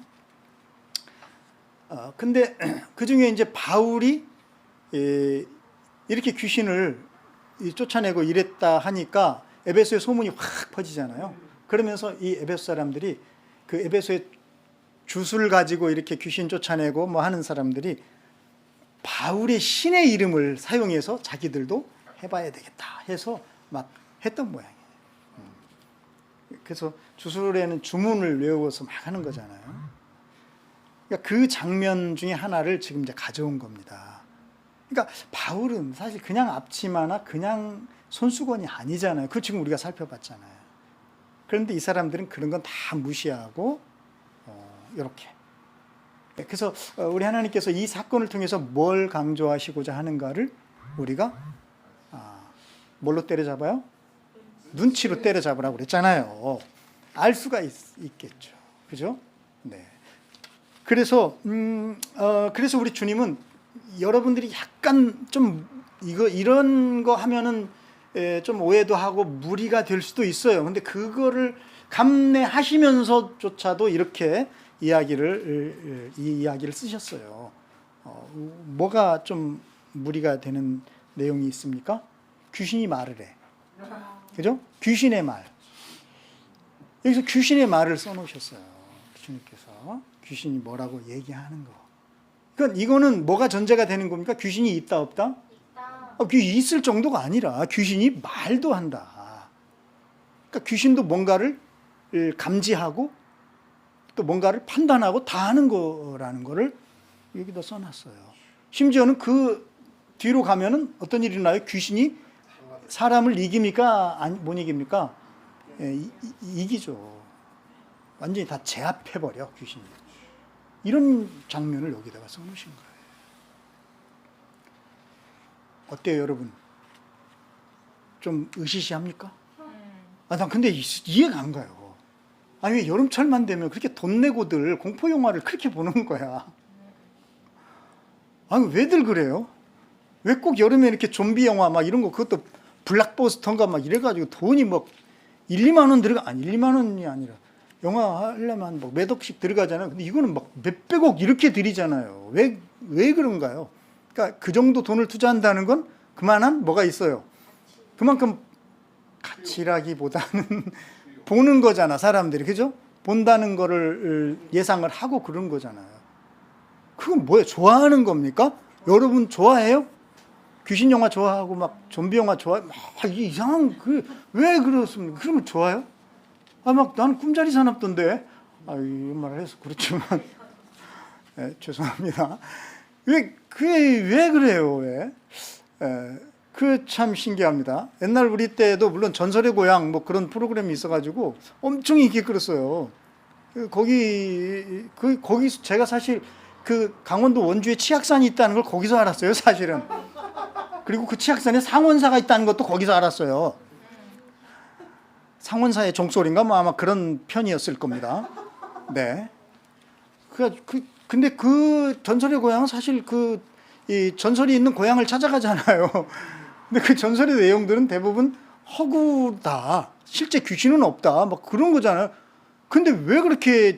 근데 그 중에 이제 바울이 이렇게 귀신을 쫓아내고 이랬다 하니까 에베소의 소문이 확 퍼지잖아요. 그러면서 이 에베소 사람들이 그 에베소의 주술 가지고 이렇게 귀신 쫓아내고 뭐 하는 사람들이 바울의 신의 이름을 사용해서 자기들도 해봐야 되겠다 해서 막 했던 모양이에요. 그래서 주술에는 주문을 외워서 막 하는 거잖아요. 그러니까 그 장면 중에 하나를 지금 이제 가져온 겁니다. 그러니까 바울은 사실 그냥 앞치마나 그냥 손수건이 아니잖아요. 그거 지금 우리가 살펴봤잖아요. 그런데 이 사람들은 그런 건 다 무시하고 이렇게. 그래서 우리 하나님께서 이 사건을 통해서 뭘 강조하시고자 하는가를 우리가 뭘로 때려잡아요? 눈치로 때려잡으라고 그랬잖아요. 알 수가 있겠죠. 그죠? 네. 그래서 그래서 우리 주님은 여러분들이 약간 좀 이런 거 하면은 좀 오해도 하고 무리가 될 수도 있어요. 근데 그거를 감내하시면서조차도 이렇게 이 이야기를 쓰셨어요. 뭐가 좀 무리가 되는 내용이 있습니까? 귀신이 말을 해. 그죠? 귀신의 말. 여기서 귀신의 말을 써놓으셨어요. 주님께서 귀신이 뭐라고 얘기하는 거. 그러니까 이거는 뭐가 전제가 되는 겁니까? 귀신이 있다 없다? 있을 정도가 아니라 귀신이 말도 한다. 그러니까 귀신도 뭔가를 감지하고 또 뭔가를 판단하고 다 하는 거라는 거를 여기다 써놨어요. 심지어는 그 뒤로 가면은 어떤 일이 일어나요? 귀신이 사람을 이깁니까? 아니, 못 이깁니까? 이기죠. 완전히 다 제압해버려, 귀신이. 이런 장면을 여기다가 써놓으신 거예요. 어때요, 여러분? 좀 으시시합니까? 난 근데 이해가 안 가요. 아니, 왜 여름철만 되면 그렇게 돈 내고들 공포영화를 그렇게 보는 거야? 아니, 왜들 그래요? 왜 꼭 여름에 이렇게 좀비 영화 막 이런 거, 그것도 블락버스터인가 막 이래가지고 돈이 막 1, 2만 원 아니, 1, 2만 원이 아니라 영화 하려면 뭐 몇 억씩 들어가잖아요. 근데 이거는 막 몇백억 이렇게 들이잖아요. 왜 그런가요? 그러니까 그 정도 돈을 투자한다는 건 그만한 뭐가 있어요. 그만큼 가치라기보다는 보는 거잖아, 사람들이. 그죠? 본다는 거를 예상을 하고 그런 거잖아요. 그건 뭐예요? 좋아하는 겁니까? 여러분 좋아해요? 귀신 영화 좋아하고 막 좀비 영화 좋아해? 이게 이상한 왜 그렇습니까? 그러면 좋아요? 막 나는 꿈자리 사납던데. 이 말을 해서 그렇지만 네, 죄송합니다. 왜 그래요? 왜? 참 신기합니다. 옛날 우리 때도 물론 전설의 고향 뭐 그런 프로그램이 있어가지고 엄청 인기 끌었어요. 거기서 제가 사실 그 강원도 원주에 치악산이 있다는 걸 거기서 알았어요, 사실은. 그리고 그 치악산에 상원사가 있다는 것도 거기서 알았어요. 상원사의 종소리인가 뭐 아마 그런 편이었을 겁니다. 네. 근데 그 전설의 고향은 사실 이 전설이 있는 고향을 찾아가잖아요. 근데 그 전설의 내용들은 대부분 허구다. 실제 귀신은 없다. 막 그런 거잖아요. 근데 왜 그렇게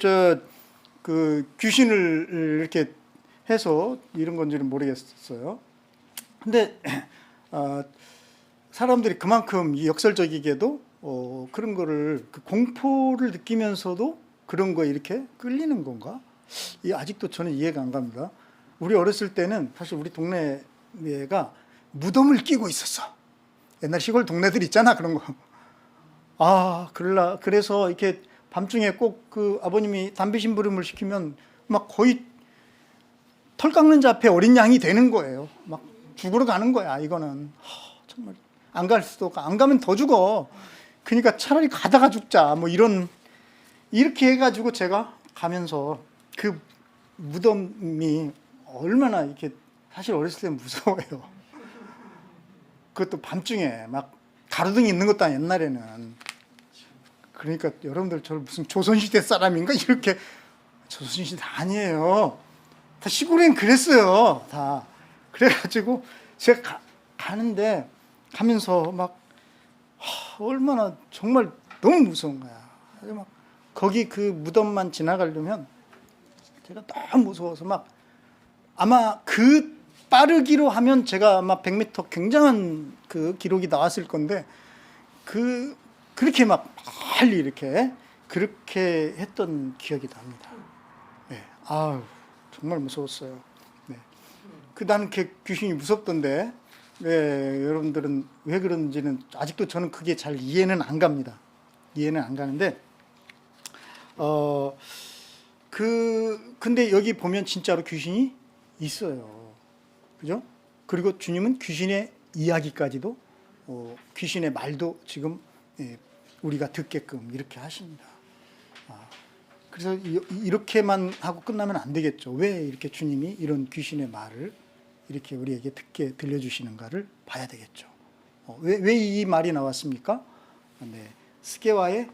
귀신을 이렇게 해서 이런 건지는 모르겠어요. 근데 사람들이 그만큼 역설적이게도 그런 거를 공포를 느끼면서도 그런 거에 이렇게 끌리는 건가? 아직도 저는 이해가 안 갑니다. 우리 어렸을 때는 사실 우리 동네가 무덤을 끼고 있었어. 옛날 시골 동네들 있잖아, 그런 거. 그래서 이렇게 밤중에 꼭 그 아버님이 담배 심부름을 시키면 막 거의 털 깎는 자 앞에 어린 양이 되는 거예요. 막 죽으러 가는 거야, 이거는. 정말 안 갈 수도 없고, 안 가면 더 죽어. 그러니까 차라리 가다가 죽자. 뭐 이렇게 해가지고 제가 가면서 그 무덤이 얼마나 이렇게 사실 어렸을 때 무서워요. 그것도 밤중에 막 가로등이 있는 것도 아니야, 옛날에는. 그러니까 여러분들 저를 무슨 조선시대 사람인가 이렇게. 조선시대 아니에요. 다 시골엔 그랬어요. 다. 그래가지고 제가 가는데 가면서 막 얼마나 정말 너무 무서운 거야. 막 거기 그 무덤만 지나가려면 제가 너무 무서워서 막 아마 그 빠르기로 하면 제가 아마 100m 굉장한 그 기록이 나왔을 건데 그렇게 막 빨리 이렇게 그렇게 했던 기억이 납니다. 네. 아유, 정말 무서웠어요. 네. 나는 귀신이 무섭던데 왜 여러분들은 왜 그런지는 아직도 저는 그게 잘 이해는 안 갑니다. 이해는 안 가는데 근데 여기 보면 진짜로 귀신이 있어요. 그죠? 그리고 주님은 귀신의 이야기까지도 귀신의 말도 지금 우리가 듣게끔 이렇게 하십니다. 그래서 이렇게만 하고 끝나면 안 되겠죠. 왜 이렇게 주님이 이런 귀신의 말을 이렇게 우리에게 듣게 들려주시는가를 봐야 되겠죠. 왜 이 말이 나왔습니까? 네, 스게와의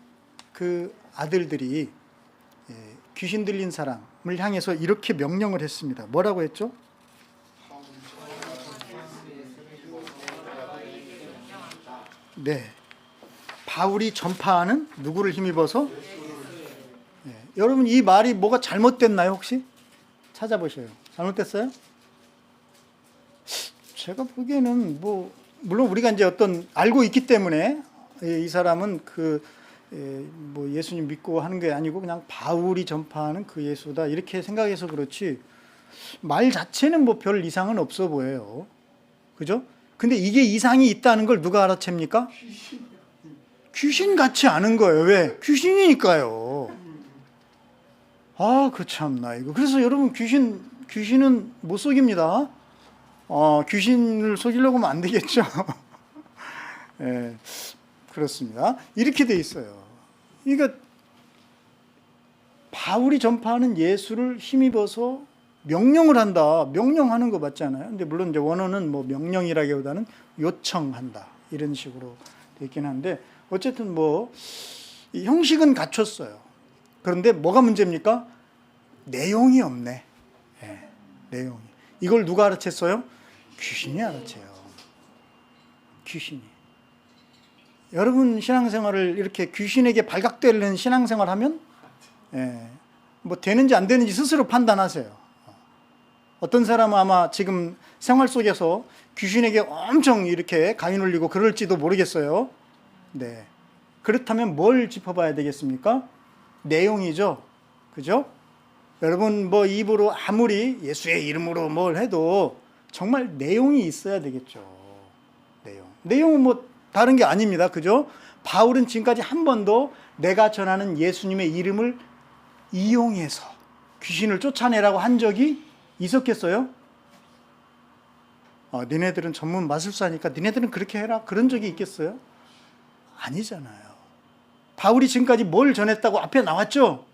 그 아들들이 귀신 들린 사람을 향해서 이렇게 명령을 했습니다. 뭐라고 했죠? 네, 바울이 전파하는 누구를 힘입어서? 네, 여러분 이 말이 뭐가 잘못됐나요 혹시? 찾아보셔요. 잘못됐어요? 제가 보기에는 물론 우리가 이제 어떤 알고 있기 때문에 이 사람은 예수님 믿고 하는 게 아니고 그냥 바울이 전파하는 그 예수다 이렇게 생각해서 그렇지 말 자체는 별 이상은 없어 보여요. 그죠? 근데 이게 이상이 있다는 걸 누가 알아챕니까? 귀신 같지 않은 거예요. 왜? 귀신이니까요. 그 참나 이거. 그래서 여러분 귀신은 못 속입니다. 귀신을 속이려고 하면 안 되겠죠. 네, 그렇습니다. 이렇게 돼 있어요. 그러니까 바울이 전파하는 예수를 힘입어서 명령을 한다. 명령하는 거 맞잖아요. 근데 물론 이제 원어는 명령이라기보다는 요청한다. 이런 식으로 돼 있긴 한데 어쨌든 이 형식은 갖췄어요. 그런데 뭐가 문제입니까? 내용이 없네. 네, 내용이. 이걸 누가 알아챘어요? 귀신이 알아채요. 귀신이. 여러분 신앙생활을 이렇게 귀신에게 발각되는 신앙생활 하면 되는지 안 되는지 스스로 판단하세요. 어떤 사람은 아마 지금 생활 속에서 귀신에게 엄청 이렇게 가위 눌리고 그럴지도 모르겠어요. 네. 그렇다면 뭘 짚어봐야 되겠습니까? 내용이죠. 그죠? 여러분 입으로 아무리 예수의 이름으로 뭘 해도 정말 내용이 있어야 되겠죠. 내용은 다른 게 아닙니다. 그죠? 바울은 지금까지 한 번도 내가 전하는 예수님의 이름을 이용해서 귀신을 쫓아내라고 한 적이 있었겠어요? 니네들은 전문 마술사니까 니네들은 그렇게 해라. 그런 적이 있겠어요? 아니잖아요. 바울이 지금까지 뭘 전했다고 앞에 나왔죠?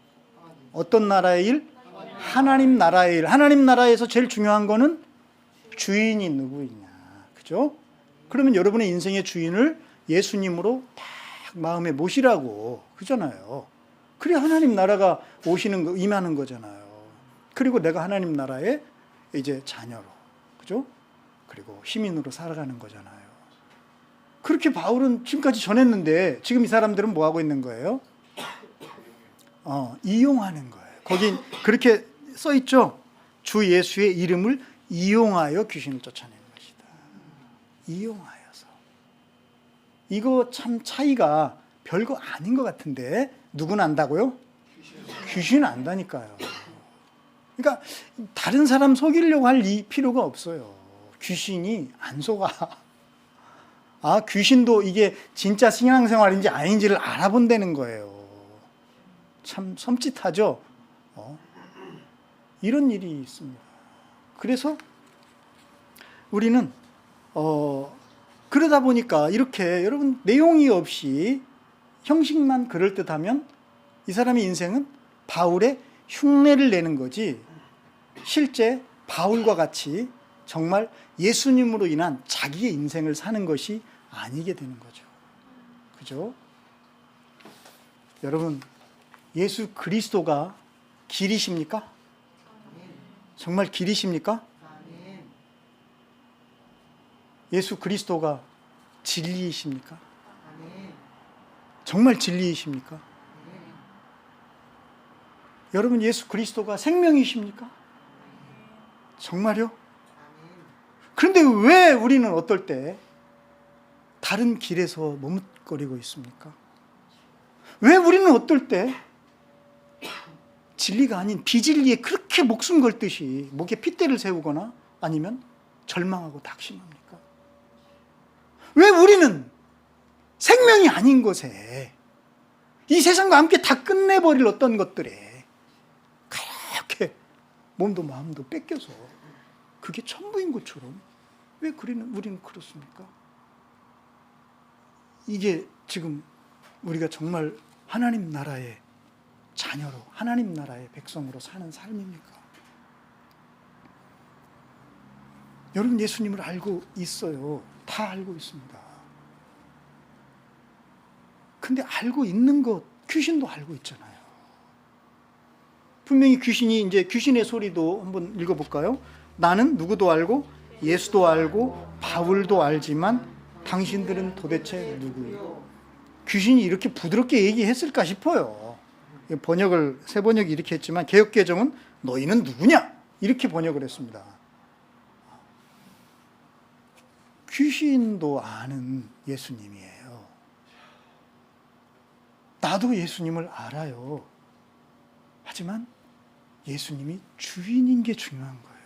어떤 나라의 일? 하나님 나라의 일. 하나님 나라에서 제일 중요한 거는 주인이 누구이냐. 그죠? 그러면 여러분의 인생의 주인을 예수님으로 딱 마음에 모시라고. 그잖아요. 그래 하나님 나라가 임하는 거잖아요. 그리고 내가 하나님 나라의 이제 자녀로. 그죠? 그리고 시민으로 살아가는 거잖아요. 그렇게 바울은 지금까지 전했는데 지금 이 사람들은 뭐 하고 있는 거예요? 이용하는 거예요. 거기 그렇게 써 있죠. 주 예수의 이름을 이용하여 귀신을 쫓아내는 것이다. 이용하여서. 이거 참 차이가 별거 아닌 것 같은데 누구는 안다고요? 귀신은 안다니까요. 그러니까 다른 사람 속이려고 할 필요가 없어요. 귀신이 안 속아. 귀신도 이게 진짜 신앙생활인지 아닌지를 알아본다는 거예요. 참 섬찟하죠? 이런 일이 있습니다. 그래서 우리는 그러다 보니까 이렇게 여러분 내용이 없이 형식만 그럴듯하면 이 사람의 인생은 바울의 흉내를 내는 거지 실제 바울과 같이 정말 예수님으로 인한 자기의 인생을 사는 것이 아니게 되는 거죠. 그죠? 여러분, 예수 그리스도가 길이십니까? 정말 길이십니까? 예수 그리스도가 진리이십니까? 정말 진리이십니까? 여러분, 예수 그리스도가 생명이십니까? 정말요? 그런데 왜 우리는 어떨 때 다른 길에서 머뭇거리고 있습니까? 왜 우리는 어떨 때 진리가 아닌 비진리에 그렇게 목숨 걸듯이 목에 핏대를 세우거나 아니면 절망하고 낙심합니까? 왜 우리는 생명이 아닌 것에, 이 세상과 함께 다 끝내버릴 어떤 것들에 그렇게 몸도 마음도 뺏겨서 그게 전부인 것처럼 왜 우리는 그렇습니까? 이게 지금 우리가 정말 하나님 나라의 자녀로, 하나님 나라의 백성으로 사는 삶입니까? 여러분, 예수님을 알고 있어요. 다 알고 있습니다. 근데 알고 있는 것, 귀신도 알고 있잖아요. 분명히 귀신의 소리도 한번 읽어볼까요? 나는 누구도 알고 예수도 알고 바울도 알지만 당신들은 도대체 누구요? 귀신이 이렇게 부드럽게 얘기했을까 싶어요. 번역을, 새 번역이 이렇게 했지만 개역개정은 너희는 누구냐? 이렇게 번역을 했습니다. 귀신도 아는 예수님이에요. 나도 예수님을 알아요. 하지만 예수님이 주인인 게 중요한 거예요.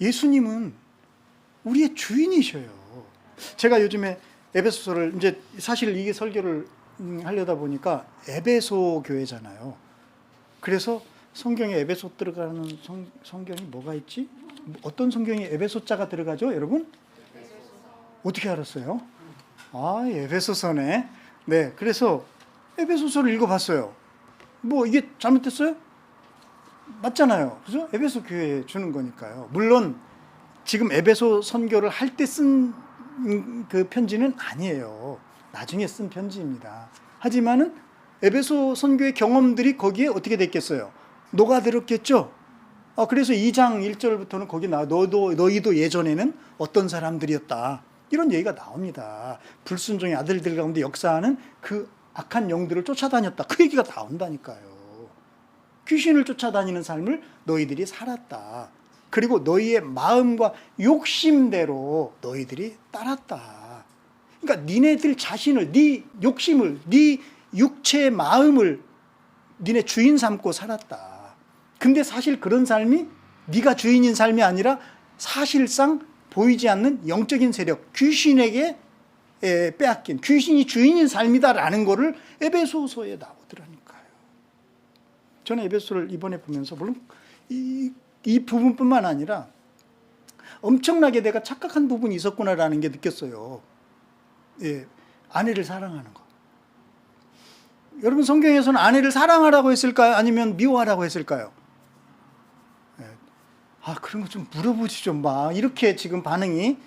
예수님은 우리의 주인이셔요. 제가 요즘에 에베소서를, 이제 사실 이게 설교를 하려다 보니까 에베소 교회잖아요. 그래서 성경에 에베소 들어가는 성경이 뭐가 있지? 어떤 성경에 에베소자가 들어가죠, 여러분? 어떻게 알았어요? 아, 에베소서네. 네, 그래서 에베소서를 읽어봤어요. 뭐 이게 잘못됐어요? 맞잖아요. 그죠? 에베소 교회에 주는 거니까요. 물론 지금 에베소 선교를 할 때 쓴 그 편지는 아니에요. 나중에 쓴 편지입니다. 하지만은 에베소 선교의 경험들이 거기에 어떻게 됐겠어요? 녹아들었겠죠? 그래서 2장 1절부터는 거기 너희도 예전에는 어떤 사람들이었다. 이런 얘기가 나옵니다. 불순종의 아들들 가운데 역사하는 그 악한 영들을 쫓아다녔다. 그 얘기가 나온다니까요. 귀신을 쫓아다니는 삶을 너희들이 살았다. 그리고 너희의 마음과 욕심대로 너희들이 따랐다. 그러니까 니네들 자신을, 네 욕심을, 네 육체의 마음을 니네 주인 삼고 살았다. 근데 사실 그런 삶이 네가 주인인 삶이 아니라 사실상 보이지 않는 영적인 세력, 귀신에게 빼앗긴, 귀신이 주인인 삶이다라는 거를 에베소서에 나오더라니까요. 저는 에베소를 이번에 보면서 물론 이 부분뿐만 아니라 엄청나게 내가 착각한 부분이 있었구나라는 게 느꼈어요. 예, 아내를 사랑하는 거. 여러분, 성경에서는 아내를 사랑하라고 했을까요? 아니면 미워하라고 했을까요? 예, 그런 거 좀 물어보지 좀 마. 이렇게 지금 반응이.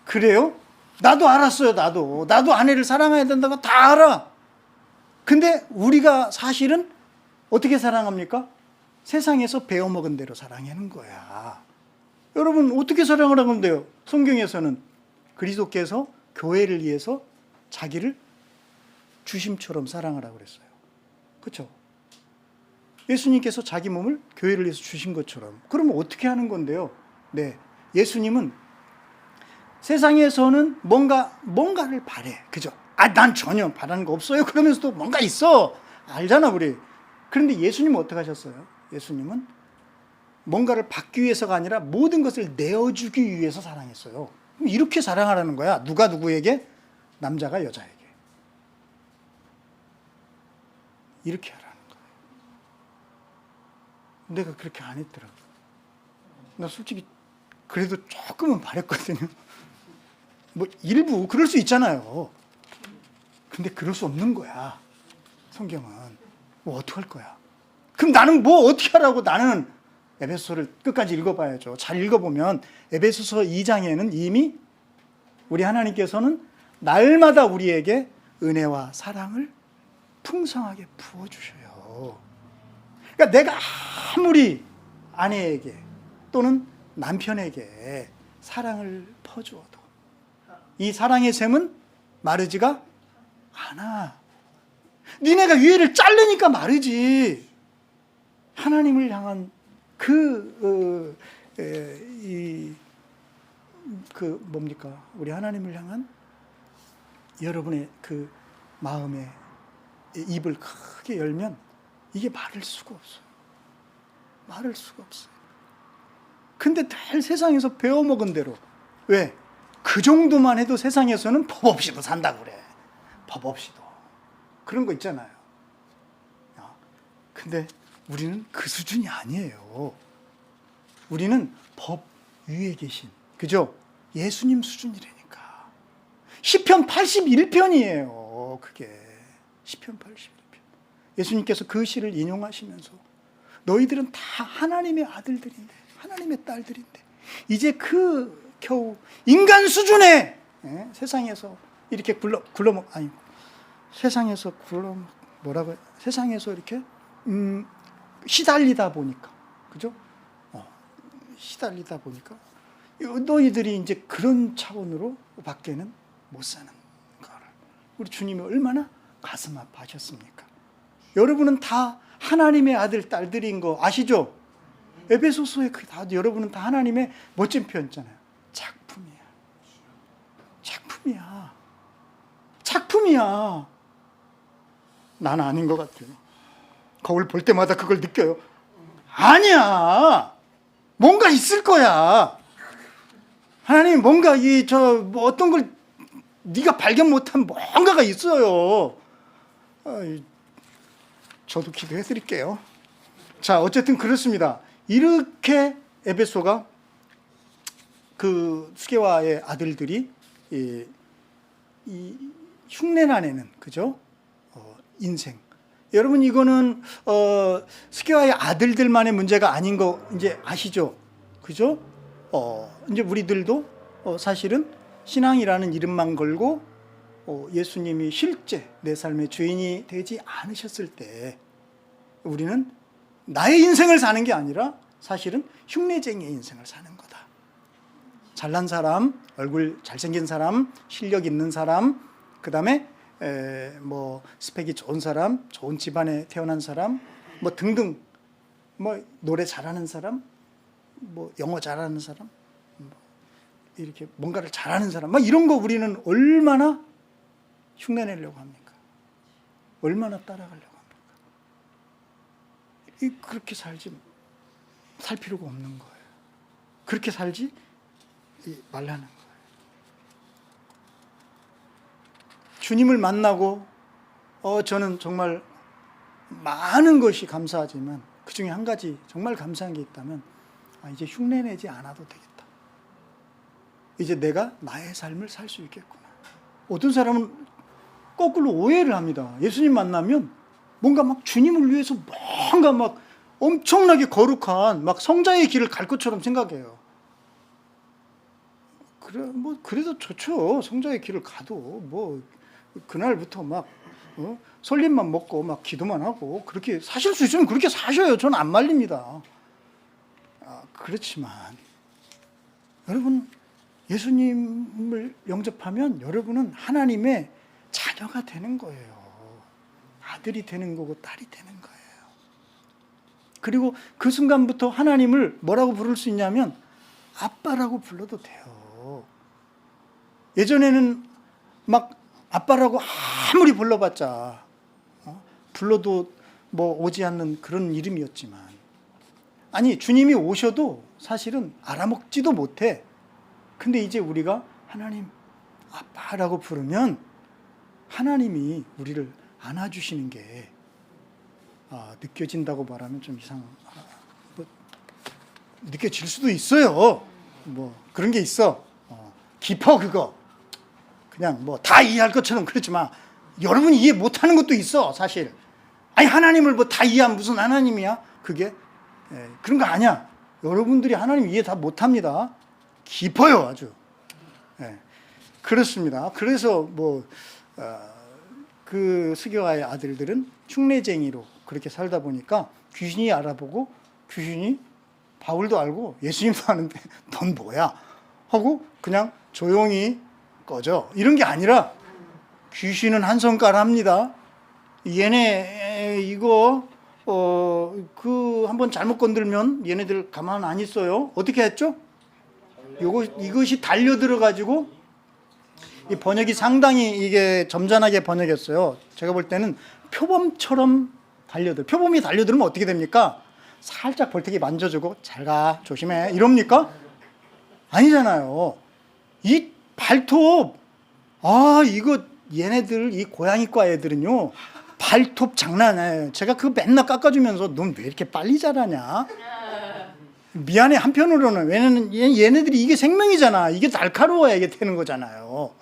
그래요? 나도 알았어요. 나도 아내를 사랑해야 된다고 다 알아. 근데 우리가 사실은 어떻게 사랑합니까? 세상에서 배워먹은 대로 사랑하는 거야. 여러분, 어떻게 사랑을 하면 돼요? 성경에서는 그리스도께서 교회를 위해서 자기를 주심처럼 사랑하라고 그랬어요. 그렇죠? 예수님께서 자기 몸을 교회를 위해서 주신 것처럼. 그러면 어떻게 하는 건데요? 네, 예수님은 세상에서는 뭔가를 바래. 그죠? 난 전혀 바라는 거 없어요. 그러면서도 뭔가 있어. 알잖아, 우리. 그런데 예수님은 어떻게 하셨어요? 예수님은 뭔가를 받기 위해서가 아니라 모든 것을 내어주기 위해서 사랑했어요. 이렇게 사랑하라는 거야. 누가 누구에게? 남자가 여자에게. 이렇게 하라는 거예요. 내가 그렇게 안 했더라고. 나 솔직히 그래도 조금은 바랬거든요. 뭐 일부 그럴 수 있잖아요. 근데 그럴 수 없는 거야. 성경은. 뭐 어떡할 거야. 그럼 나는 뭐 어떻게 하라고? 나는 에베소서를 끝까지 읽어봐야죠. 잘 읽어보면 에베소서 2장에는 이미 우리 하나님께서는 날마다 우리에게 은혜와 사랑을 풍성하게 부어주셔요. 그러니까 내가 아무리 아내에게 또는 남편에게 사랑을 퍼주어도 이 사랑의 샘은 마르지가 않아. 니네가 위에를 자르니까 마르지. 하나님을 향한 뭡니까? 우리 하나님을 향한 여러분의 그 마음의 입을 크게 열면 이게 마를 수가 없어요. 마를 수가 없어요. 근데 늘 세상에서 배워먹은 대로, 왜? 그 정도만 해도 세상에서는 법 없이도 산다고 그래. 법 없이도. 그런 거 있잖아요. 근데 우리는 그 수준이 아니에요. 우리는 법 위에 계신, 그죠? 예수님 수준이라니까. 시편 81편이에요. 그게 시편 81편. 예수님께서 그 시를 인용하시면서 너희들은 다 하나님의 아들들인데, 하나님의 딸들인데, 이제 그 겨우 인간 수준의 세상에서 이렇게 세상에서 세상에서 이렇게 시달리다 보니까, 그죠? 시달리다 보니까 너희들이 이제 그런 차원으로 밖에는 못 사는 거를 우리 주님이 얼마나 가슴 아파하셨습니까? 여러분은 다 하나님의 아들, 딸들인 거 아시죠? 에베소서에 여러분은 다 하나님의 멋진 표현 있잖아요. 작품이야. 작품이야. 작품이야. 난 아닌 것 같아요. 거울 볼 때마다 그걸 느껴요. 아니야. 뭔가 있을 거야. 하나님 뭔가 뭐 어떤 걸 네가 발견 못한 뭔가가 있어요. 저도 기도해 드릴게요. 자, 어쨌든 그렇습니다. 이렇게 에베소가 그 스게와의 아들들이 이 흉내나 내는, 그죠? 인생. 여러분, 이거는 스게와의 아들들만의 문제가 아닌 거 이제 아시죠? 그죠? 이제 우리들도 사실은 신앙이라는 이름만 걸고 예수님이 실제 내 삶의 주인이 되지 않으셨을 때 우리는 나의 인생을 사는 게 아니라 사실은 흉내쟁이의 인생을 사는 거다. 잘난 사람, 얼굴 잘생긴 사람, 실력 있는 사람, 그 다음에 뭐 스펙이 좋은 사람, 좋은 집안에 태어난 사람, 뭐 등등, 뭐 노래 잘하는 사람, 뭐 영어 잘하는 사람, 뭐 이렇게 뭔가를 잘하는 사람, 막 이런 거 우리는 얼마나 흉내내려고 합니까? 얼마나 따라가려고 합니까? 그렇게 살 필요가 없는 거예요. 그렇게 살지 말라는 거예요. 주님을 만나고 저는 정말 많은 것이 감사하지만 그 중에 한 가지 정말 감사한 게 있다면 이제 흉내내지 않아도 되겠다. 이제 내가 나의 삶을 살 수 있겠구나. 어떤 사람은 거꾸로 오해를 합니다. 예수님 만나면 뭔가 막 주님을 위해서 뭔가 막 엄청나게 거룩한 막 성자의 길을 갈 것처럼 생각해요. 그래도 좋죠. 성자의 길을 가도 뭐 그날부터 막 설립만 먹고 막 기도만 하고 그렇게 사실 수 있으면 그렇게 사셔요. 저는 안 말립니다. 그렇지만 여러분, 예수님을 영접하면 여러분은 하나님의 자녀가 되는 거예요. 아들이 되는 거고 딸이 되는 거예요. 그리고 그 순간부터 하나님을 뭐라고 부를 수 있냐면 아빠라고 불러도 돼요. 예전에는 막 아빠라고 아무리 불러봤자 불러도 뭐 오지 않는 그런 이름이었지만, 아니 주님이 오셔도 사실은 알아먹지도 못해. 근데 이제 우리가 하나님 아빠라고 부르면 하나님이 우리를 안아주시는 게 느껴진다고 말하면 좀 느껴질 수도 있어요. 뭐 그런 게 있어. 깊어 그거. 그냥 뭐 다 이해할 것처럼 그렇지만 여러분이 이해 못하는 것도 있어 사실. 아니 하나님을 뭐 다 이해하면 무슨 하나님이야? 그게 그런 거 아니야. 여러분들이 하나님 이해 다 못합니다. 깊어요 아주. 그렇습니다. 그래서 뭐 그 스교아의 아들들은 흉내쟁이로 그렇게 살다 보니까 귀신이 알아보고 귀신이 바울도 알고 예수님도 아는데 넌 뭐야? 하고 그냥 조용히 꺼져. 이런 게 아니라 귀신은 한 손가락 합니다. 얘네 이거 그 한번 잘못 건들면 얘네들 가만 안 있어요. 어떻게 했죠? 이것이 달려들어 가지고 이 번역이 상당히 이게 점잖하게 번역했어요. 제가 볼 때는 표범처럼 표범이 달려들면 어떻게 됩니까? 살짝 벌떡이 만져주고 잘 가, 조심해 이럽니까? 아니잖아요. 이 발톱, 이거 얘네들 이 고양이과 애들은요 발톱 장난 아니에요. 제가 그거 맨날 깎아주면서 넌 왜 이렇게 빨리 자라냐? 미안해. 한편으로는 왜냐면 얘네들이 이게 생명이잖아. 이게 날카로워야 이게 되는 거잖아요.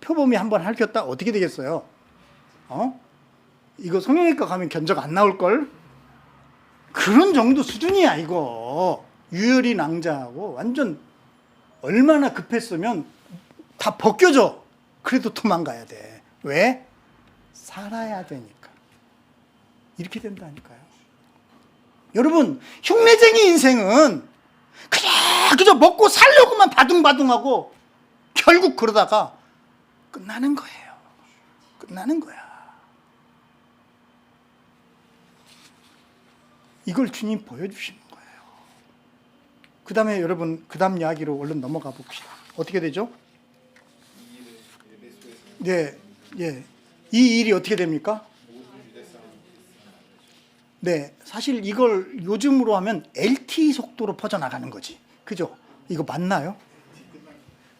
표범이 한번 핥혔다 어떻게 되겠어요? 이거 성형외과 가면 견적 안 나올걸? 그런 정도 수준이야 이거. 유혈이 낭자하고 완전 얼마나 급했으면 다 벗겨져. 그래도 도망가야 돼. 왜? 살아야 되니까. 이렇게 된다니까요. 여러분 흉내쟁이 인생은 그저 먹고 살려고만 바둥바둥하고 결국 그러다가 끝나는 거예요. 끝나는 거야. 이걸 주님 보여주시는 거예요. 그 다음에 여러분 그 다음 이야기로 얼른 넘어가 봅시다. 어떻게 되죠? 네, 이 일이 어떻게 됩니까? 네, 사실 이걸 요즘으로 하면 LTE 속도로 퍼져나가는 거지. 그죠? 이거 맞나요?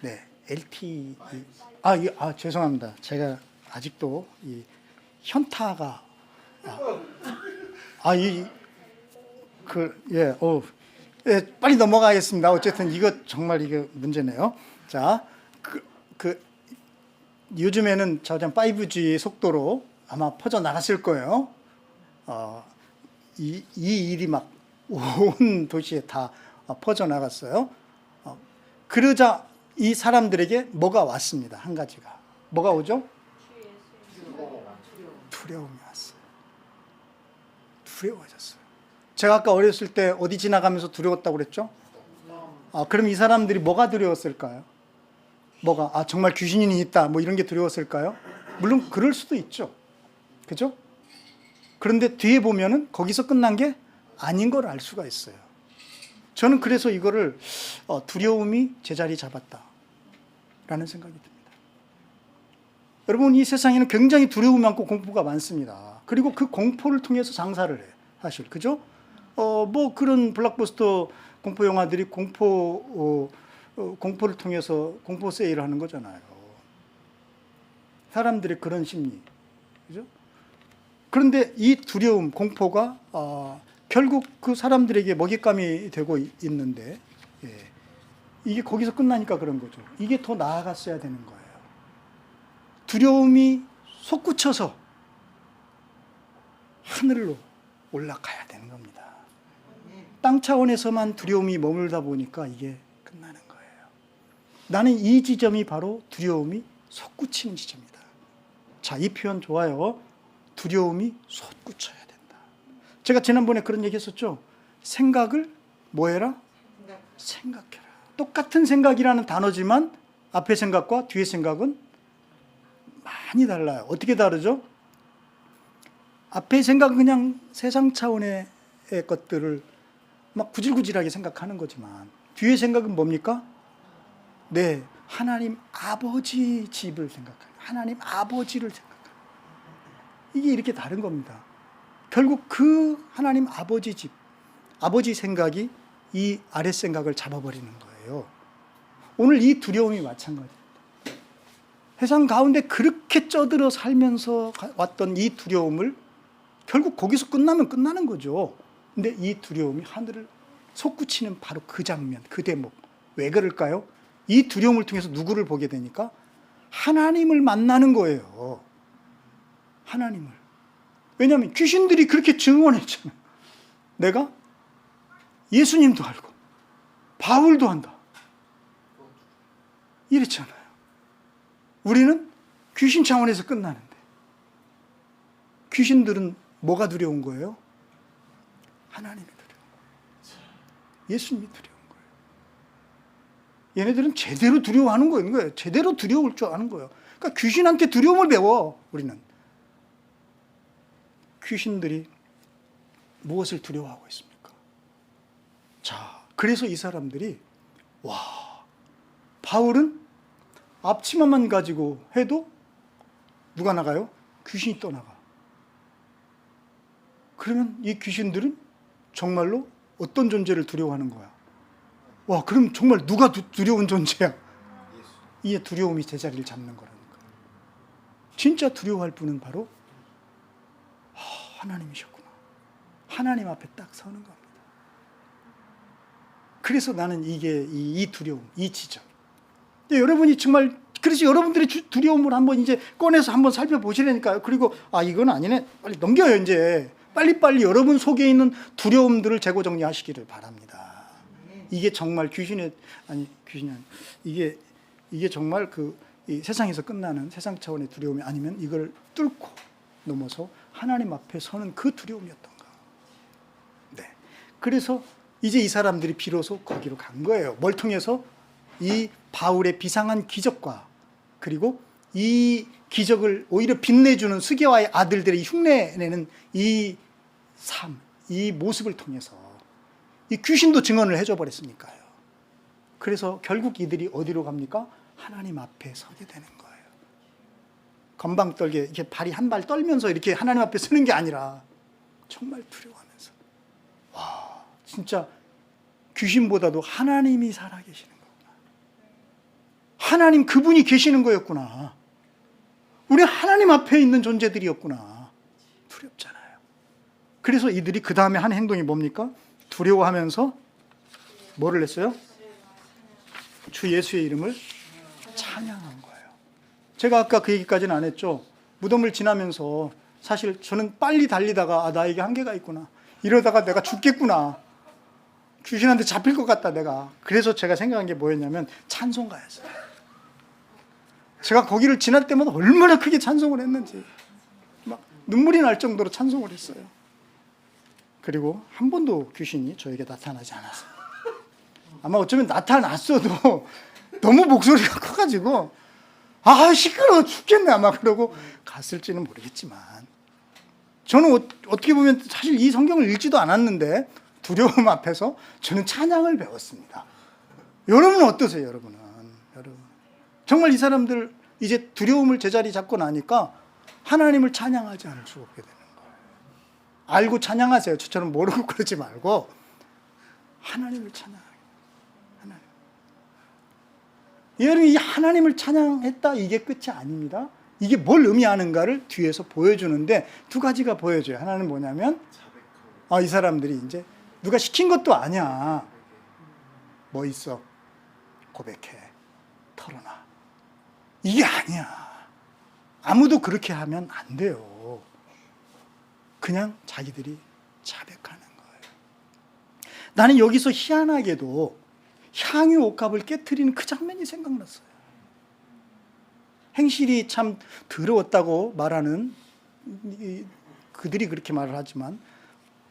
네, LTE. 죄송합니다. 제가 아직도 이 현타가 빨리 넘어가겠습니다. 어쨌든 이거 정말 이게 문제네요. 자, 요즘에는 저장 5G 속도로 아마 퍼져 나갔을 거예요. 이 일이 막 온 도시에 다 퍼져 나갔어요. 그러자 이 사람들에게 뭐가 왔습니다. 한 가지가 뭐가 오죠? 두려움이 왔어요. 두려워졌어요. 제가 아까 어렸을 때 어디 지나가면서 두려웠다고 그랬죠? 그럼 이 사람들이 뭐가 두려웠을까요? 정말 귀신이 있다 뭐 이런 게 두려웠을까요? 물론 그럴 수도 있죠. 그죠? 그런데 뒤에 보면은 거기서 끝난 게 아닌 걸 알 수가 있어요. 저는 그래서 이거를 두려움이 제자리 잡았다라는 생각이 듭니다. 여러분 이 세상에는 굉장히 두려움이 많고 공포가 많습니다. 그리고 그 공포를 통해서 장사를 해 사실. 그죠? 뭐 그런 블록버스터 공포 영화들이 공포를 통해서 공포 세일을 하는 거잖아요. 사람들의 그런 심리. 그죠? 그런데 이 두려움, 공포가 결국 그 사람들에게 먹잇감이 되고 있는데 이게 거기서 끝나니까 그런 거죠. 이게 더 나아갔어야 되는 거예요. 두려움이 솟구쳐서 하늘로 올라가야 되는 겁니다. 땅 차원에서만 두려움이 머물다 보니까 이게 끝나는 거예요. 나는 이 지점이 바로 두려움이 솟구치는 지점이다. 자, 이 표현 좋아요. 두려움이 솟구쳐야 된다. 제가 지난번에 그런 얘기 했었죠. 생각을 뭐 해라? 생각해라. 똑같은 생각이라는 단어지만 앞에 생각과 뒤에 생각은 많이 달라요. 어떻게 다르죠? 앞에 생각은 그냥 세상 차원의 것들을 막 구질구질하게 생각하는 거지만 뒤에 생각은 뭡니까? 네, 하나님 아버지 집을 생각하는, 하나님 아버지를 생각하는. 이게 이렇게 다른 겁니다. 결국 그 하나님 아버지 집, 아버지 생각이 이 아랫 생각을 잡아버리는 거예요. 오늘 이 두려움이 마찬가지입니다. 세상 가운데 그렇게 쩌들어 살면서 왔던 이 두려움을 결국 거기서 끝나면 끝나는 거죠. 근데 이 두려움이 하늘을 솟구치는 바로 그 장면, 그 대목. 왜 그럴까요? 이 두려움을 통해서 누구를 보게 되니까 하나님을 만나는 거예요. 하나님을. 왜냐하면 귀신들이 그렇게 증언했잖아요. 내가 예수님도 알고 바울도 한다. 이랬잖아요. 우리는 귀신 차원에서 끝나는데 귀신들은 뭐가 두려운 거예요? 하나님이 두려운 거예요. 예수님이 두려운 거예요. 얘네들은 제대로 두려워하는 거예요. 제대로 두려울 줄 아는 거예요. 그러니까 귀신한테 두려움을 배워. 우리는 귀신들이 무엇을 두려워하고 있습니까? 자, 그래서 이 사람들이 바울은 앞치마만 가지고 해도 누가 나가요? 귀신이 떠나가. 그러면 이 귀신들은 정말로 어떤 존재를 두려워하는 거야? 그럼 정말 누가 두려운 존재야? 이 두려움이 제자리를 잡는 거라니까. 진짜 두려워할 분은 바로 하나님이셨구나. 하나님 앞에 딱 서는 겁니다. 그래서 나는 이게 이 두려움, 이 지적. 여러분이 정말 그래서 여러분들의 두려움을 한번 이제 꺼내서 한번 살펴보시라니까요. 그리고 이건 아니네. 빨리 넘겨요. 이제 빨리빨리 여러분 속에 있는 두려움들을 재고 정리하시기를 바랍니다. 이게 정말 귀신이 이게 정말 이 세상에서 끝나는 세상 차원의 두려움이 아니면 이걸 뚫고 넘어서 하나님 앞에 서는 그 두려움이었던가. 네. 그래서 이제 이 사람들이 비로소 거기로 간 거예요. 뭘 통해서? 이 바울의 비상한 기적과 그리고 이 기적을 오히려 빛내주는 스게와의 아들들이 흉내내는 이 삶, 이 모습을 통해서 이 귀신도 증언을 해줘 버렸으니까요. 그래서 결국 이들이 어디로 갑니까? 하나님 앞에 서게 되는 거예요. 건방 떨게 이렇게 발이 한 발 떨면서 이렇게 하나님 앞에 서는 게 아니라 정말 두려워하면서 진짜 귀신보다도 하나님이 살아계시는 거구나. 하나님 그분이 계시는 거였구나. 우리 하나님 앞에 있는 존재들이었구나. 두렵잖아요. 그래서 이들이 그 다음에 한 행동이 뭡니까? 두려워하면서 뭐를 했어요? 주 예수의 이름을 찬양한 거예요. 제가 아까 그 얘기까지는 안 했죠. 무덤을 지나면서 사실 저는 빨리 달리다가 나에게 한계가 있구나. 이러다가 내가 죽겠구나. 귀신한테 잡힐 것 같다 내가. 그래서 제가 생각한 게 뭐였냐면 찬송가였어요. 제가 거기를 지날 때마다 얼마나 크게 찬송을 했는지 막 눈물이 날 정도로 찬송을 했어요. 그리고 한 번도 귀신이 저에게 나타나지 않았어요. 아마 어쩌면 나타났어도 너무 목소리가 커가지고 시끄러워 죽겠네 아마 그러고 갔을지는 모르겠지만 저는 어떻게 보면 사실 이 성경을 읽지도 않았는데 두려움 앞에서 저는 찬양을 배웠습니다. 여러분은 어떠세요? 여러분 정말 이 사람들 이제 두려움을 제자리 잡고 나니까 하나님을 찬양하지 않을 수 없게 되는 거예요. 알고 찬양하세요. 저처럼 모르고 그러지 말고 하나님을 찬양하세요. 여러분 이 하나님을 찬양했다 이게 끝이 아닙니다. 이게 뭘 의미하는가를 뒤에서 보여주는데 두 가지가 보여줘요. 하나는 뭐냐면 이 사람들이 이제 누가 시킨 것도 아니야. 뭐 있어? 고백해. 털어놔. 이게 아니야. 아무도 그렇게 하면 안 돼요. 그냥 자기들이 자백하는 거예요. 나는 여기서 희한하게도 향유 옥합을 깨트리는 그 장면이 생각났어요. 행실이 참 더러웠다고 말하는 그들이 그렇게 말을 하지만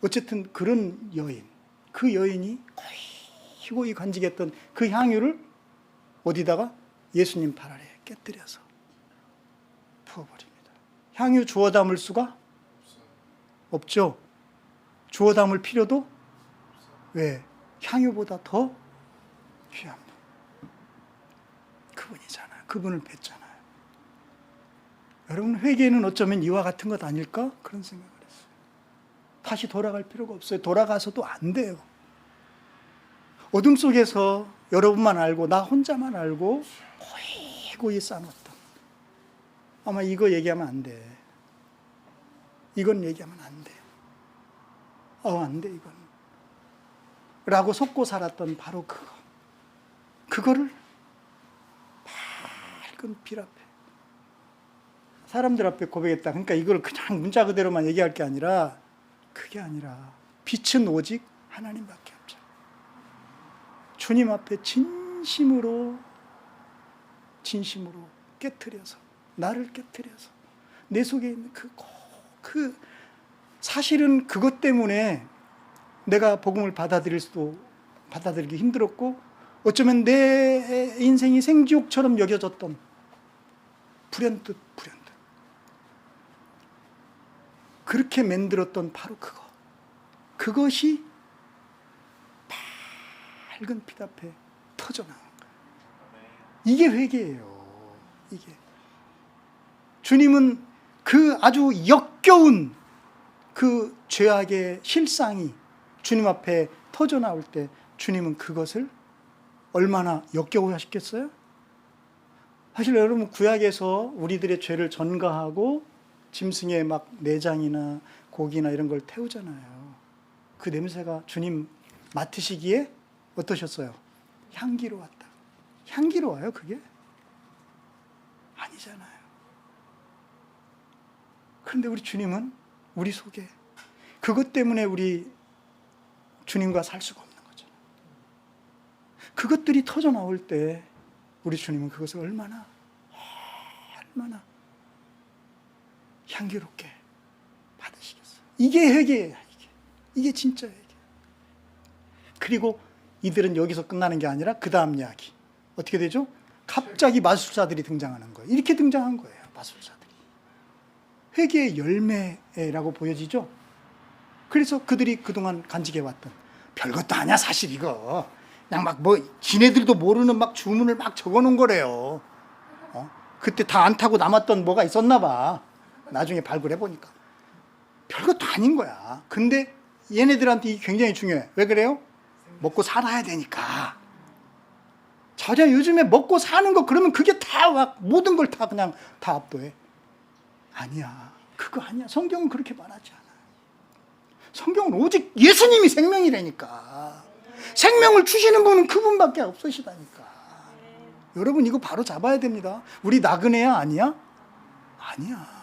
어쨌든 그런 여인, 그 여인이 고이 간직했던 그 향유를 어디다가 예수님 발 아래 깨뜨려서 부어버립니다. 향유 주워 담을 수가 없죠. 주워 담을 필요도 왜? 향유보다 더 귀한 분. 그분이잖아요. 그분을 뵀잖아요. 여러분 회개는 어쩌면 이와 같은 것 아닐까? 그런 생각을 했어요. 다시 돌아갈 필요가 없어요. 돌아가서도 안 돼요. 어둠 속에서 여러분만 알고 나 혼자만 알고 고이 쌓아놨다. 아마 이거 얘기하면 안 돼. 이건 얘기하면 안 돼. 안 돼 이건. 라고 속고 살았던 바로 그거. 그거를 밝은 빛 앞에 사람들 앞에 고백했다. 그러니까 이걸 그냥 문자 그대로만 얘기할 게 아니라, 그게 아니라 빛은 오직 하나님밖에 없죠. 주님 앞에 진심으로 깨트려서, 나를 깨트려서 내 속에 있는 그 사실은 그것 때문에 내가 복음을 받아들이기 힘들었고, 어쩌면 내 인생이 생지옥처럼 여겨졌던 불현듯 그렇게 만들었던 바로 그것이 밝은 빛 앞에 터져나온 거예요. 이게 회개예요. 이게 주님은 그 아주 역겨운 그 죄악의 실상이 주님 앞에 터져나올 때 주님은 그것을 얼마나 역겨워하셨겠어요? 사실 여러분, 구약에서 우리들의 죄를 전가하고 짐승의 막 내장이나 고기나 이런 걸 태우잖아요. 그 냄새가 주님 맡으시기에 어떠셨어요? 향기로웠다. 향기로워요, 그게? 아니잖아요. 그런데 우리 주님은 우리 속에 그것 때문에 우리 주님과 살 수가 없는 거잖아요. 그것들이 터져 나올 때 우리 주님은 그것을 얼마나 향기롭게 받으시겠어요. 이게 회개예요. 이게 진짜 회개. 그리고 이들은 여기서 끝나는 게 아니라 그 다음 이야기 어떻게 되죠? 갑자기 마술사들이 등장하는 거예요. 이렇게 등장한 거예요, 마술사들이. 회개의 열매라고 보여지죠. 그래서 그들이 그동안 간직해왔던, 별것도 아니야 사실 이거, 그냥 막 지네들도 모르는 막 주문을 막 적어놓은 거래요. 그때 다 안 타고 남았던 뭐가 있었나 봐. 나중에 발굴해 보니까 별것도 아닌 거야. 근데 얘네들한테 이게 굉장히 중요해. 왜 그래요? 먹고 살아야 되니까. 자자, 요즘에 먹고 사는 거 그러면 그게 다 막 모든 걸 다 그냥 다 압도해. 아니야, 그거 아니야. 성경은 그렇게 말하지 않아. 성경은 오직 예수님이 생명이라니까. 생명을 주시는 분은 그분밖에 없으시다니까. 여러분, 이거 바로 잡아야 됩니다. 우리 나그네야? 아니야? 아니야.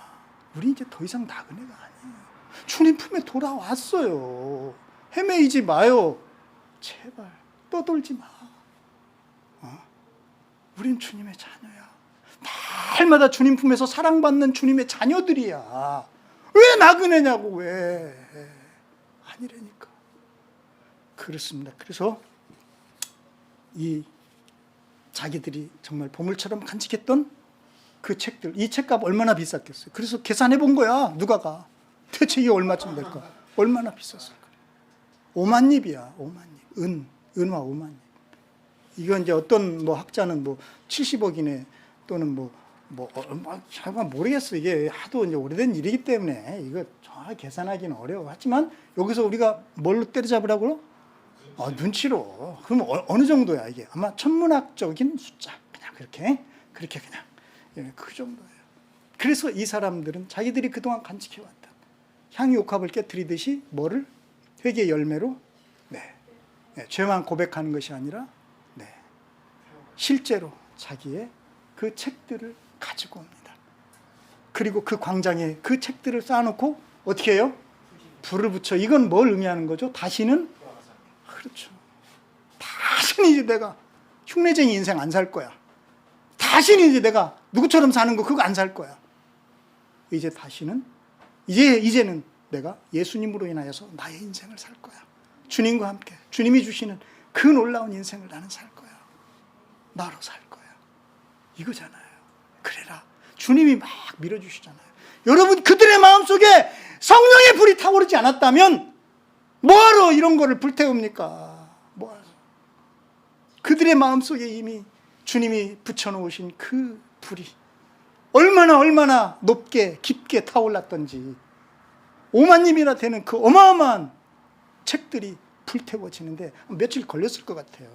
우리 이제 더 이상 나그네가 아니에요. 주님 품에 돌아왔어요. 헤매이지 마요. 제발 떠돌지 마. 우린 주님의 자녀야. 날마다 주님 품에서 사랑받는 주님의 자녀들이야. 왜 나그네냐고. 왜? 아니라니까. 그렇습니다. 그래서 이 자기들이 정말 보물처럼 간직했던 그 책들, 이 책값 얼마나 비쌌겠어요. 그래서 계산해 본 거야. 누가가 대체 이게 얼마쯤 될까? 얼마나 비쌌을까? 5만 잎이야. 5만 잎. 은화 5만 잎. 이거 이제 어떤 학자는 70억이네 또는 잘 모르겠어. 이게 하도 이제 오래된 일이기 때문에 이거 정확히 계산하기는 어려워. 하지만 여기서 우리가 뭘로 때려잡으라고요? 눈치로. 그럼 어느 정도야 이게? 아마 천문학적인 숫자. 그냥 그렇게 그냥. 예, 그 정도예요. 그래서 이 사람들은 자기들이 그동안 간직해왔던 향유 옥합을 깨트리듯이 뭐를? 회개의 열매로? 네. 죄만 고백하는 것이 아니라 실제로 자기의 그 책들을 가지고 옵니다. 그리고 그 광장에 그 책들을 쌓아놓고 어떻게 해요? 불을 붙여. 이건 뭘 의미하는 거죠? 다시는? 그렇죠. 다시는 이제 내가 흉내쟁이 인생 안 살 거야. 다시는 이제 내가 누구처럼 사는 거 그거 안 살 거야. 이제 다시는 이제는 내가 예수님으로 인하여서 나의 인생을 살 거야. 주님과 함께 주님이 주시는 그 놀라운 인생을 나는 살 거야. 나로 살 거야. 이거잖아요. 그래라. 주님이 막 밀어주시잖아요. 여러분, 그들의 마음속에 성령의 불이 타오르지 않았다면 뭐하러 이런 거를 불태웁니까? 뭐하러. 그들의 마음속에 이미 주님이 붙여놓으신 그 불이 얼마나 높게 깊게 타올랐던지 5만 님이나 되는 그 어마어마한 책들이 불태워지는데 며칠 걸렸을 것 같아요.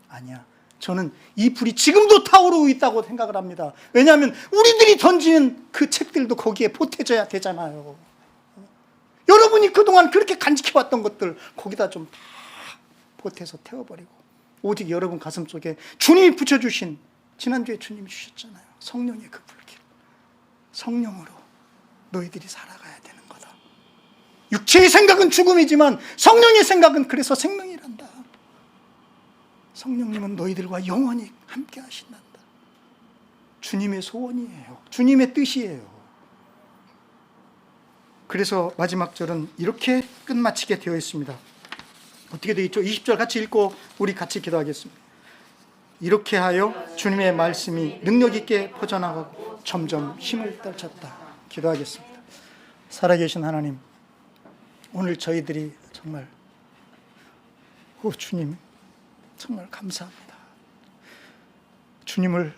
아니야. 저는 이 불이 지금도 타오르고 있다고 생각을 합니다. 왜냐하면 우리들이 던지는 그 책들도 거기에 보태져야 되잖아요. 여러분이 그동안 그렇게 간직해왔던 것들 거기다 좀 다 보태서 태워버리고 오직 여러분 가슴 속에 주님이 붙여주신, 지난주에 주님이 주셨잖아요, 성령의 그 불길. 성령으로 너희들이 살아가야 되는 거다. 육체의 생각은 죽음이지만 성령의 생각은 그래서 생명이란다. 성령님은 너희들과 영원히 함께 하신단다. 주님의 소원이에요. 주님의 뜻이에요. 그래서 마지막 절은 이렇게 끝마치게 되어 있습니다. 어떻게 되어 있죠? 20절 같이 읽고 우리 같이 기도하겠습니다. 이렇게 하여 주님의 말씀이 능력 있게 퍼져나가고 점점 힘을 떨쳤다. 기도하겠습니다. 살아계신 하나님, 오늘 저희들이 정말 주님 정말 감사합니다. 주님을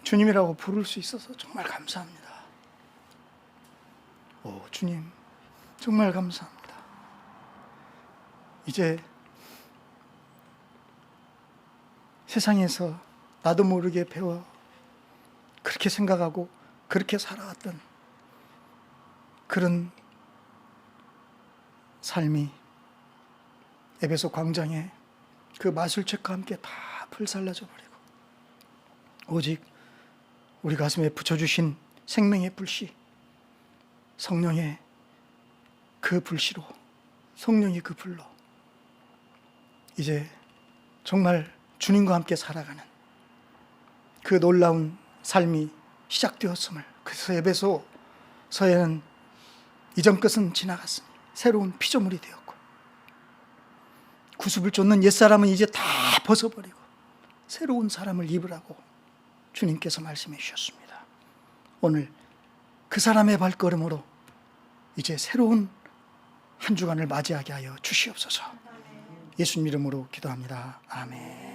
주님이라고 부를 수 있어서 정말 감사합니다. 주님 정말 감사합니다. 이제 세상에서 나도 모르게 배워 그렇게 생각하고 그렇게 살아왔던 그런 삶이 에베소 광장에 그 마술책과 함께 다 불살라져 버리고 오직 우리 가슴에 붙여주신 생명의 불씨, 성령의 그 불씨로, 성령의 그 불로 이제 정말 주님과 함께 살아가는 그 놀라운 삶이 시작되었음을, 그래서 에베소서에는 이전 것은 지나갔으니 새로운 피조물이 되었고 구습을 쫓는 옛사람은 이제 다 벗어버리고 새로운 사람을 입으라고 주님께서 말씀해 주셨습니다. 오늘 그 사람의 발걸음으로 이제 새로운 한 주간을 맞이하게 하여 주시옵소서. 예수님 이름으로 기도합니다. 아멘.